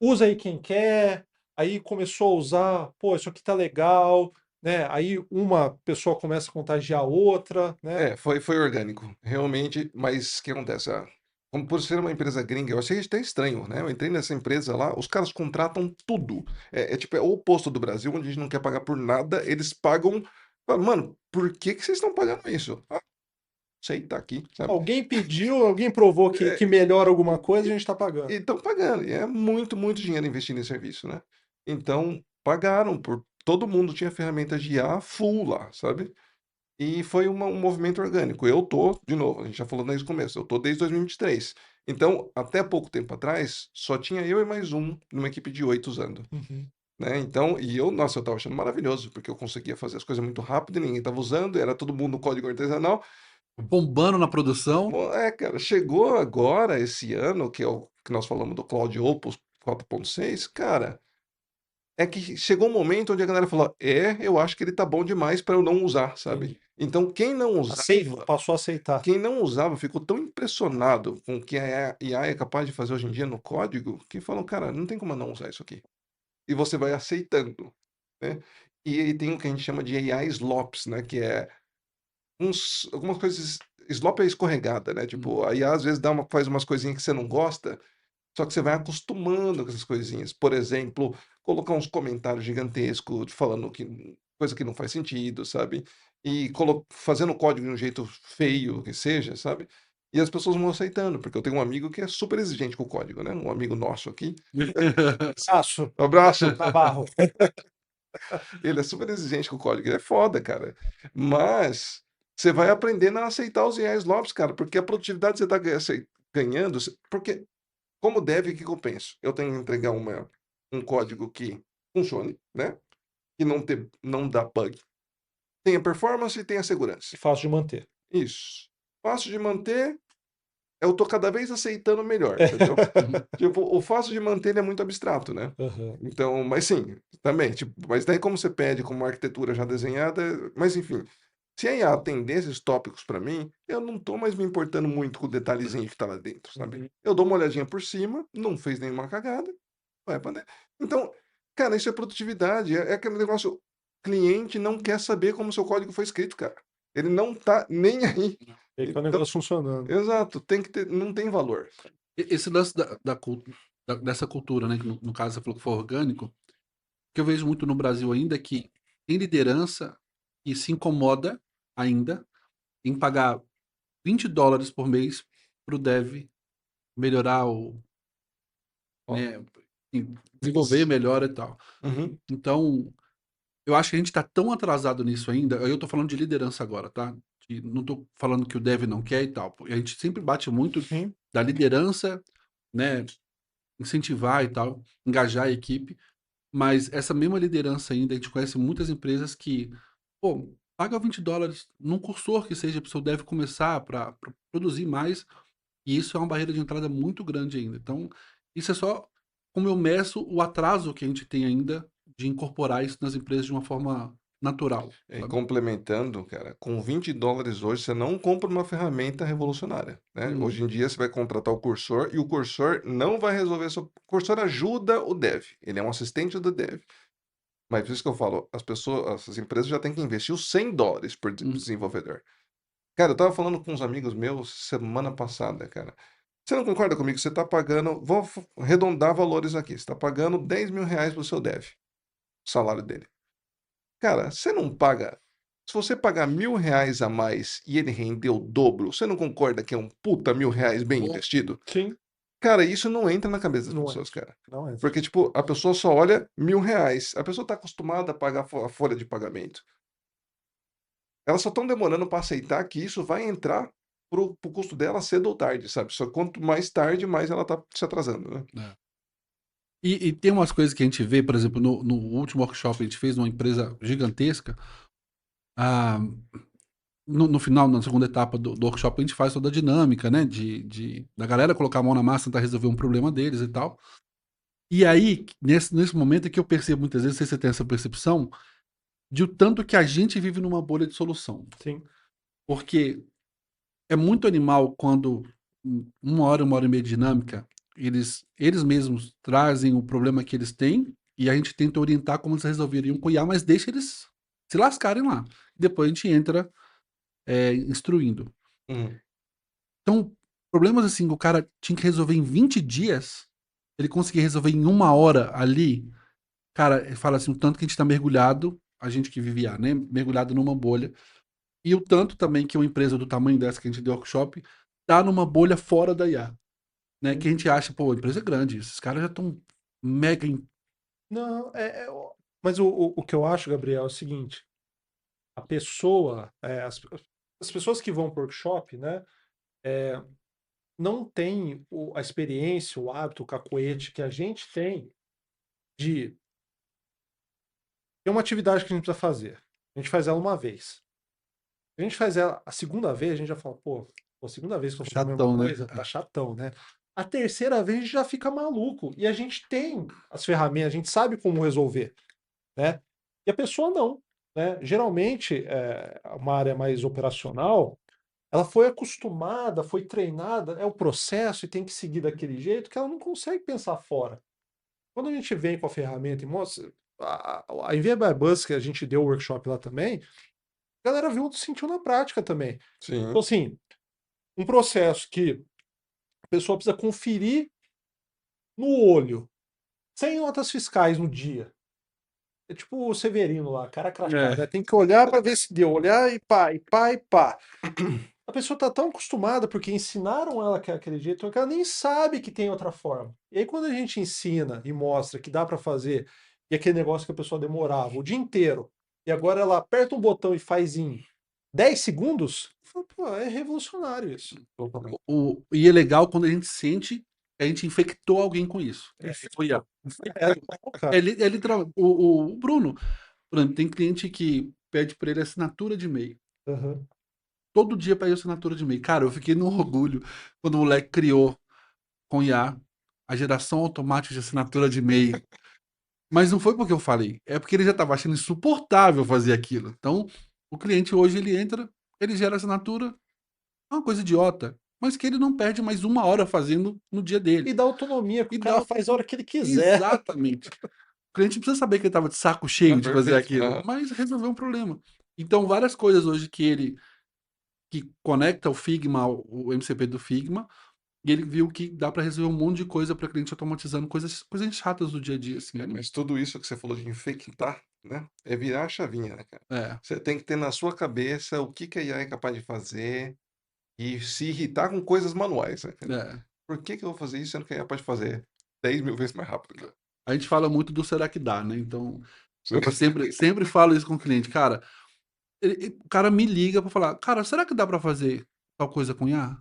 usa aí quem quer, aí começou a usar, pô, isso aqui tá legal, né? Aí uma pessoa começa a contagiar a outra, né? Foi orgânico, realmente, mas o que acontece? Como por ser uma empresa gringa, eu achei até estranho, né? Eu entrei nessa empresa lá, os caras contratam tudo. É o oposto do Brasil, onde a gente não quer pagar por nada, eles pagam. Fala, mano, por que que vocês estão pagando isso? Ah, sei, tá aqui, sabe? Alguém pediu, alguém provou que É, melhora alguma coisa, a gente tá e pagando. estão pagando, e é muito, muito dinheiro investindo em serviço, né? Então, pagaram por. Todo mundo tinha ferramentas de IA full lá, sabe? E foi um movimento orgânico. Eu tô, de novo, a gente já falou desde o começo, eu tô desde 2023. Então, até pouco tempo atrás, só tinha eu e mais um numa equipe de 8 usando, Uhum. né? Então, e eu, nossa, eu tava achando maravilhoso, porque eu conseguia fazer as coisas muito rápido, e ninguém tava usando, era todo mundo no código artesanal. Bombando na produção. Bom, cara, chegou agora esse ano, que é o que nós falamos do Cloud Opus 4.6, cara, é que chegou um momento onde a galera falou: eu acho que ele tá bom demais para eu não usar, sabe? Entendi. Então, quem não usava. Passou a aceitar. Quem não usava ficou tão impressionado com o que a IA é capaz de fazer hoje em dia no código, que falam, cara, não tem como eu não usar isso aqui. E você vai aceitando, né? E aí tem o que a gente chama de AI slops, né? Que é algumas coisas. Slop é escorregada, né? Tipo, a IA às vezes faz umas coisinhas que você não gosta, só que você vai acostumando com essas coisinhas. Por exemplo, colocar uns comentários gigantescos falando coisa que não faz sentido, sabe? E fazendo o código de um jeito feio que seja, sabe? E as pessoas vão aceitando, porque eu tenho um amigo que é super exigente com o código, né? Um amigo nosso aqui. Abraço, Um abraço. Navarro. Ele é super exigente com o código. Ele é foda, cara. Mas você vai aprendendo a aceitar os AI slopes, cara, porque a produtividade que você está ganhando. Porque como dev, o que que eu penso? Eu tenho que entregar um código que funcione, né? Que não dá bug. Tenha performance e tenha segurança. E fácil de manter. Isso. Fácil de manter, eu tô cada vez aceitando melhor, entendeu? Tipo, o fácil de manter ele é muito abstrato, né? Aham. Então, mas sim, também, tipo, mas daí como você pede com uma arquitetura já desenhada, mas enfim, se a IA atender esses tópicos para mim, eu não tô mais me importando muito com o detalhezinho que tá lá dentro, sabe? Uhum. Eu dou uma olhadinha por cima, não fez nenhuma cagada, Vai pra dentro. Então, cara, isso é produtividade. É aquele negócio. Cliente não quer saber como seu código foi escrito, cara. Ele não tá nem aí. E aí que é o Então, negócio funcionando. exato, tem que ter, não tem valor. Esse lance dessa cultura, né? Que no caso você falou que foi orgânico, que eu vejo muito no Brasil ainda é que tem liderança que se incomoda ainda em pagar $20 por mês pro dev melhorar Ó, né, desenvolver melhor e tal. uhum, Então, eu acho que a gente tá tão atrasado nisso ainda. Eu tô falando de liderança agora, tá? Não tô falando que o dev não quer e tal. A gente sempre bate muito Sim. da liderança, né? Incentivar e tal, engajar a equipe. Mas essa mesma liderança ainda, a gente conhece muitas empresas que, pô, paga $20 num cursor que seja, a pessoa deve começar para produzir mais, e isso é uma barreira de entrada muito grande ainda. Então, isso é só como eu meço o atraso que a gente tem ainda de incorporar isso nas empresas de uma forma natural, e sabe? complementando, cara, com $20 hoje você não compra uma ferramenta revolucionária, né? Hum, Hoje em dia você vai contratar o cursor e o cursor não vai resolver seu. O cursor ajuda o dev, ele é um assistente do dev. Mas por isso que eu falo, as pessoas, as empresas já têm que investir os $100 por hum, desenvolvedor. Cara, eu tava falando com uns amigos meus semana passada, cara. Você não concorda comigo? Você tá pagando, vou arredondar valores aqui, você tá pagando R$ 10.000 pro seu dev, o salário dele. Cara, você não paga. Se você pagar R$ 1.000 a mais e ele render o dobro, você não concorda que é um puta R$ 1.000 bem pô, investido? Sim, Cara, isso não entra na cabeça das não pessoas, entra. cara. Não entra. Porque, tipo, a pessoa só olha R$ 1.000. A pessoa tá acostumada a pagar a folha de pagamento. Elas só estão demorando para aceitar que isso vai entrar pro custo dela cedo ou tarde, sabe? Só quanto mais tarde, mais ela tá se atrasando, né? é. E tem umas coisas que a gente vê, por exemplo, no último workshop que a gente fez numa empresa gigantesca, ah, no final, na segunda etapa do workshop, a gente faz toda a dinâmica, né? Da galera colocar a mão na massa, tentar resolver um problema deles e tal. E aí, nesse momento é que eu percebo muitas vezes, não sei se você tem essa percepção, de o tanto que a gente vive numa bolha de solução. Sim. Porque é muito animal quando 1 hora e meia de dinâmica, eles mesmos trazem o problema que eles têm e a gente tenta orientar como eles resolveriam com o IA, mas deixa eles se lascarem lá. Depois a gente entra instruindo. Uhum. Então, problemas assim, o cara tinha que resolver em 20 dias, ele conseguia resolver em 1 hora ali. Cara, ele fala assim, o tanto que a gente tá mergulhado, a gente que vive IA, né? Mergulhado numa bolha. E o tanto também que uma empresa do tamanho dessa que a gente deu workshop tá numa bolha fora da IA. Né? Que a gente acha, pô, a empresa é grande, esses caras já estão mega. Não, mas o que eu acho, Gabriel, é o seguinte: a pessoa, as pessoas que vão para o workshop, né, não têm a experiência, o hábito, o cacuete que a gente tem de ter uma atividade que a gente precisa fazer. A gente faz ela uma vez. A gente faz ela a segunda vez, a gente já fala, pô, a segunda vez que eu faço a mesma Chatão, né? coisa, tá chatão, né? A terceira vez a gente já fica maluco. E a gente tem as ferramentas, a gente sabe como resolver, né? E a pessoa não, né? Geralmente, uma área mais operacional, ela foi acostumada, foi treinada, é o processo e tem que seguir daquele jeito que ela não consegue pensar fora. Quando a gente vem com a ferramenta e mostra, a Envia by Bus que a gente deu o workshop lá também, a galera viu, sentiu na prática também. Então, Sim. assim, um processo que a pessoa precisa conferir no olho, 100 notas fiscais no dia. É tipo o Severino lá, cara crachá, né? É. Tem que olhar para ver se deu, olhar e pá, e pá, e pá. A pessoa tá tão acostumada porque ensinaram ela que é aquele jeito que ela nem sabe que tem outra forma. E aí quando a gente ensina e mostra que dá para fazer e aquele negócio que a pessoa demorava o dia inteiro e agora ela aperta um botão e faz em 10 segundos, fala, pô, é revolucionário isso. Totalmente. E é legal quando a gente sente que a gente infectou alguém com isso. Foi IA. Cara. É literal. O Bruno, por exemplo, tem cliente que pede pra ele assinatura de e-mail. Aham. Todo dia pede assinatura de e-mail. Cara, eu fiquei no orgulho quando o moleque criou com IA a geração automática de assinatura de e-mail. Mas não foi porque eu falei, é porque ele já estava achando insuportável fazer aquilo. Então, o cliente hoje ele entra, ele gera assinatura, é uma coisa idiota. mas que ele não perde mais 1 hora fazendo no dia dele. E dá autonomia, que E o cara dá- faz a hora que ele quiser. Exatamente. O cliente não precisa saber que ele estava de saco É cheio de fazer perfeito. aquilo, Aham. mas resolveu um problema. Então, várias coisas hoje que conecta o Figma, o MCP do Figma, e ele viu que dá para resolver um monte de coisa para cliente automatizando coisas chatas do dia a dia, assim. Mas tudo isso que você falou de infectar, né? É virar a chavinha, né, cara? É, Você tem que ter na sua cabeça o que a IA é capaz de fazer e se irritar com coisas manuais, né, cara? é. Por que eu vou fazer isso sendo que a IA pode fazer 10.000 vezes mais rápido, cara? A gente fala muito do será que dá, né? Então, Você- eu sempre falo isso com o cliente, cara. O cara me liga para falar, cara, será que dá para fazer tal coisa com IA?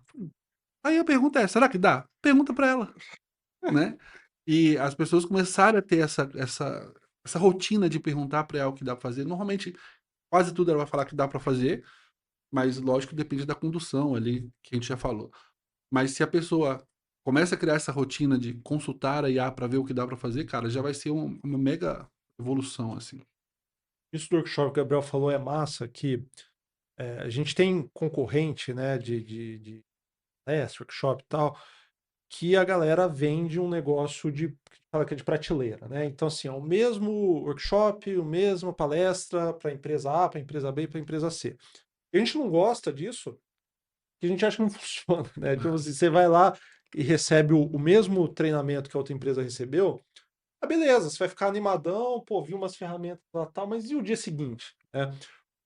Aí a pergunta é, será que dá? Pergunta para ela, né? E as pessoas começaram a ter essa rotina de perguntar para ela o que dá para fazer. Normalmente, quase tudo ela vai falar que dá para fazer, mas lógico depende da condução ali, que a gente já falou. Mas se a pessoa começa a criar essa rotina de consultar a IA para ver o que dá para fazer, cara, já vai ser uma mega evolução, assim. Isso do workshop que o Gabriel falou é massa, que a gente tem concorrente, né, de palestra, workshop e tal, que a galera vende um negócio fala que é de prateleira, né? Então, assim, é o mesmo workshop, a mesma palestra para a empresa A, para a empresa B e para a empresa C. E a gente não gosta disso, porque a gente acha que não funciona, né? Tipo assim, você vai lá e recebe o mesmo treinamento que a outra empresa recebeu, ah, beleza, você vai ficar animadão, pô, viu umas ferramentas lá tal, mas e o dia seguinte, né?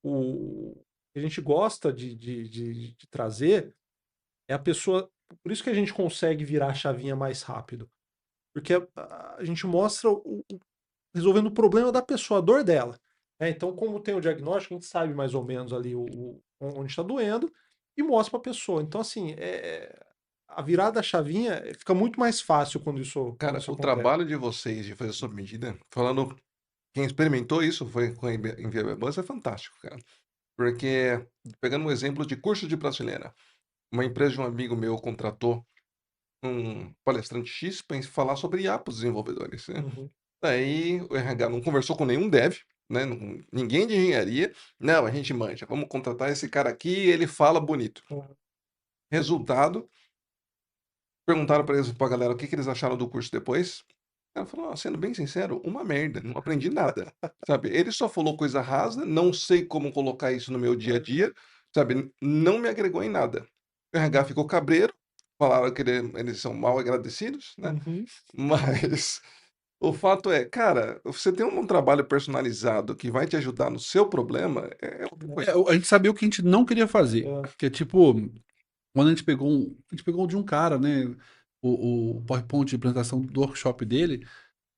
O que a gente gosta de trazer é a pessoa. Por isso que a gente consegue virar a chavinha mais rápido. Porque a gente mostra resolvendo o problema da pessoa, a dor dela. Né? Então, como tem o diagnóstico, a gente sabe mais ou menos ali onde está doendo e mostra para a pessoa. Então, assim, a virada da chavinha fica muito mais fácil quando Cara, isso o acontece. trabalho de vocês de fazer sob medida, falando, quem experimentou isso foi com a Envia Bus, é fantástico, cara. Porque, pegando um exemplo de curso de prateleira, uma empresa de um amigo meu contratou um palestrante X para falar sobre IA para os desenvolvedores, né? Uhum. Daí o RH não conversou com nenhum dev, né? Ninguém de engenharia. Não, a gente manja, vamos contratar esse cara aqui e ele fala bonito. Uhum. Resultado, perguntaram para eles, pra galera, o que eles acharam do curso depois. Ela falou, "Ó, sendo bem sincero, uma merda, não aprendi nada, sabe? Ele só falou coisa rasa, não sei como colocar isso no meu dia a dia, sabe? Não me agregou em nada. O RH ficou cabreiro, falaram que eles são mal agradecidos, né? Uhum. Mas o fato é, cara, você tem um trabalho personalizado que vai te ajudar no seu problema, é outra coisa. A gente sabia o que a gente não queria fazer. É. Que é tipo, quando a gente pegou de um cara, né? O PowerPoint de apresentação do workshop dele,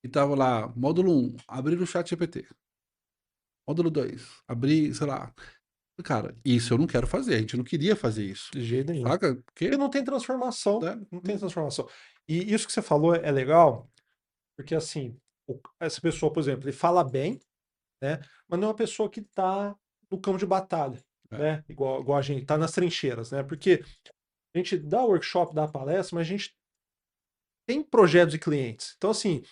e tava lá, módulo 1, abrir o chat GPT. Módulo 2, abrir, sei lá. Cara, isso eu não quero fazer. A gente não queria fazer isso. De jeito nenhum. Saca? Porque Porque, não tem transformação. né? Não tem transformação. E isso que você falou é legal, porque assim, essa pessoa, por exemplo, ele fala bem, né? Mas não é uma pessoa que está no campo de batalha, É. né? Igual a gente, está nas trincheiras, né? Porque a gente dá workshop, dá palestra, mas a gente tem projetos e clientes. Então, assim,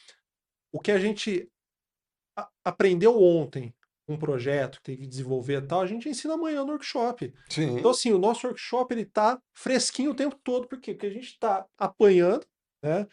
o que a gente aprendeu ontem, um projeto que teve que desenvolver e tal, a gente ensina amanhã no workshop. Então, Sim, assim, o nosso workshop ele tá fresquinho o tempo todo. Por quê? Porque a gente está apanhando, né?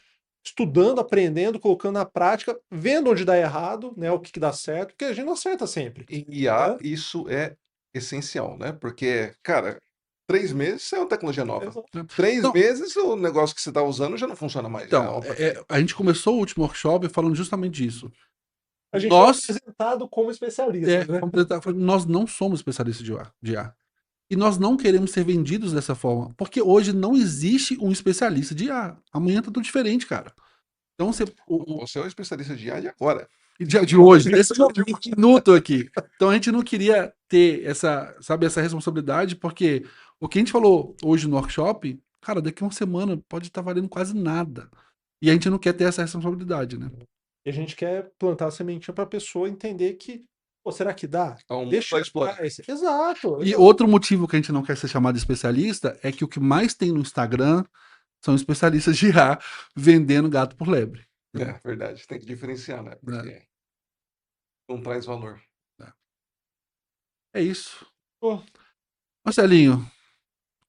Estudando, aprendendo, colocando na prática, vendo onde dá errado, né? O que dá certo, porque a gente não acerta sempre. em IA Né? isso é essencial, né? Porque, cara, 3 meses é uma tecnologia nova. Exato. Né? 3 meses o negócio que você está usando já não funciona mais, já é Então, uma porcaria. a gente começou o último workshop falando justamente disso. A gente foi Nós, apresentado como especialista, né? nós não somos especialistas de IA. E nós não queremos ser vendidos dessa forma. Porque hoje não existe um especialista de IA. Amanhã tá tudo diferente, cara. Então, Você é o especialista de IA de agora. de hoje, nesse minuto aqui. Então a gente não queria ter essa responsabilidade, porque o que a gente falou hoje no workshop, cara, daqui a uma semana pode estar valendo quase nada. E a gente não quer ter essa responsabilidade, né? E a gente quer plantar a sementinha para a pessoa entender que, pô, será que dá? É um mundo Deixa para eu explorar. estudar esse. Exato, E exato. outro motivo que a gente não quer ser chamado de especialista é que o que mais tem no Instagram são especialistas de IA vendendo gato por lebre. É, verdade. Tem que diferenciar, né? Né? Porque não traz valor. É isso. Pô, Marcelinho,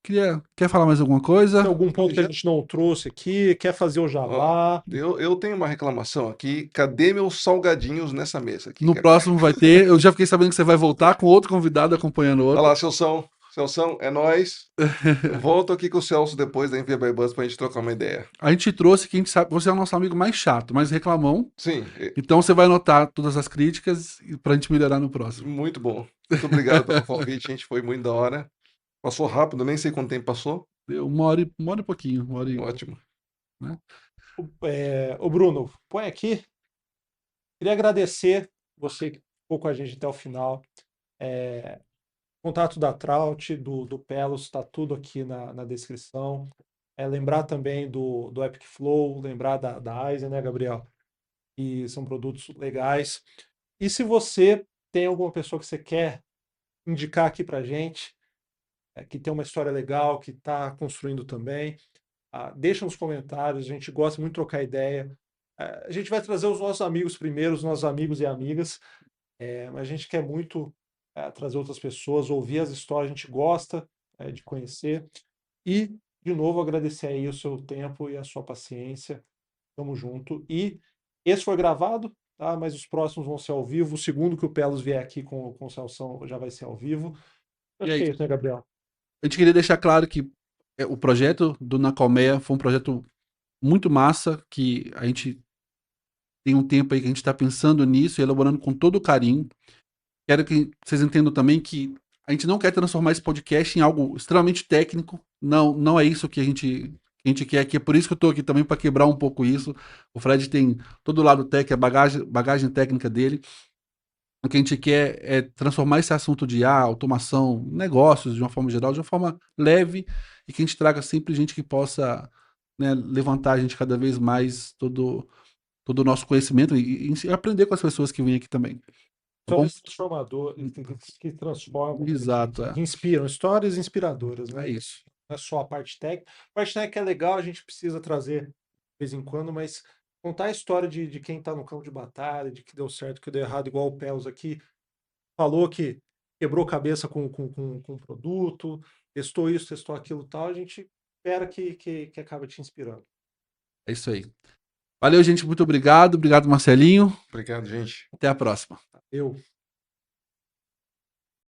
Quer falar mais alguma coisa? Tem algum ponto que a gente não trouxe aqui? Quer fazer o Ó, jabá? eu tenho uma reclamação aqui. Cadê meus salgadinhos nessa mesa aqui, No cara? próximo vai ter. Eu já fiquei sabendo que você vai voltar com outro convidado acompanhando Olha outro. lá, Celção. Celção, é nóis. Volto aqui com o Celso depois da Envia by Bus pra gente trocar uma ideia. A gente trouxe que a gente sabe. Você é o nosso amigo mais chato, mais reclamão. Sim, Então você vai anotar todas as críticas pra gente melhorar no próximo. muito bom. Muito obrigado pelo convite, gente. Foi muito da hora. Passou rápido, nem sei quanto tempo passou. Deu uma hora e pouquinho. Uma hora e... Ótimo. Ô Bruno, põe aqui. Queria agradecer você que ficou com a gente até o final. Contato da Traut, do Pelos, está tudo aqui na descrição. Lembrar também do Epic Flow, lembrar da Aizen, né, Gabriel? Que são produtos legais. E se você tem alguma pessoa que você quer indicar aqui para gente, que tem uma história legal, que está construindo também, deixa nos comentários, a gente gosta muito de trocar ideia. A gente vai trazer os nossos amigos primeiro, os nossos amigos e amigas, mas a gente quer muito trazer outras pessoas, ouvir as histórias, a gente gosta de conhecer. E, de novo, agradecer aí o seu tempo e a sua paciência. Tamo junto. E esse foi gravado, tá? Mas os próximos vão ser ao vivo. O segundo que o Pelos vier aqui com o Celção já vai ser ao vivo. E Acho aí? que é isso, né, Gabriel? A gente queria deixar claro que o projeto do Na Colmeia foi um projeto muito massa, que a gente tem um tempo aí que a gente está pensando nisso e elaborando com todo o carinho. Quero que vocês entendam também que a gente não quer transformar esse podcast em algo extremamente técnico. Não é isso que a gente quer aqui. É por isso que eu estou aqui também para quebrar um pouco isso. O Fred tem todo o lado técnico, a bagagem técnica dele. O que a gente quer é transformar esse assunto de automação, negócios, de uma forma geral, de uma forma leve e que a gente traga sempre gente que possa, né, levantar a gente cada vez mais todo o nosso conhecimento e aprender com as pessoas que vêm aqui também. Tá bom? Histórias transformadoras, que transformam, Exato, que inspiram, histórias inspiradoras, né? é isso. Não é só a parte técnica. A parte técnica é legal, a gente precisa trazer de vez em quando, mas contar a história de quem está no campo de batalha, de que deu certo, que deu errado, igual o Pelos aqui, falou que quebrou cabeça com o produto, testou isso, testou aquilo tal, a gente espera que acabe te inspirando. É isso aí. Valeu, gente. Muito obrigado. Obrigado, Marcelinho. Obrigado, gente. Até a próxima. Eu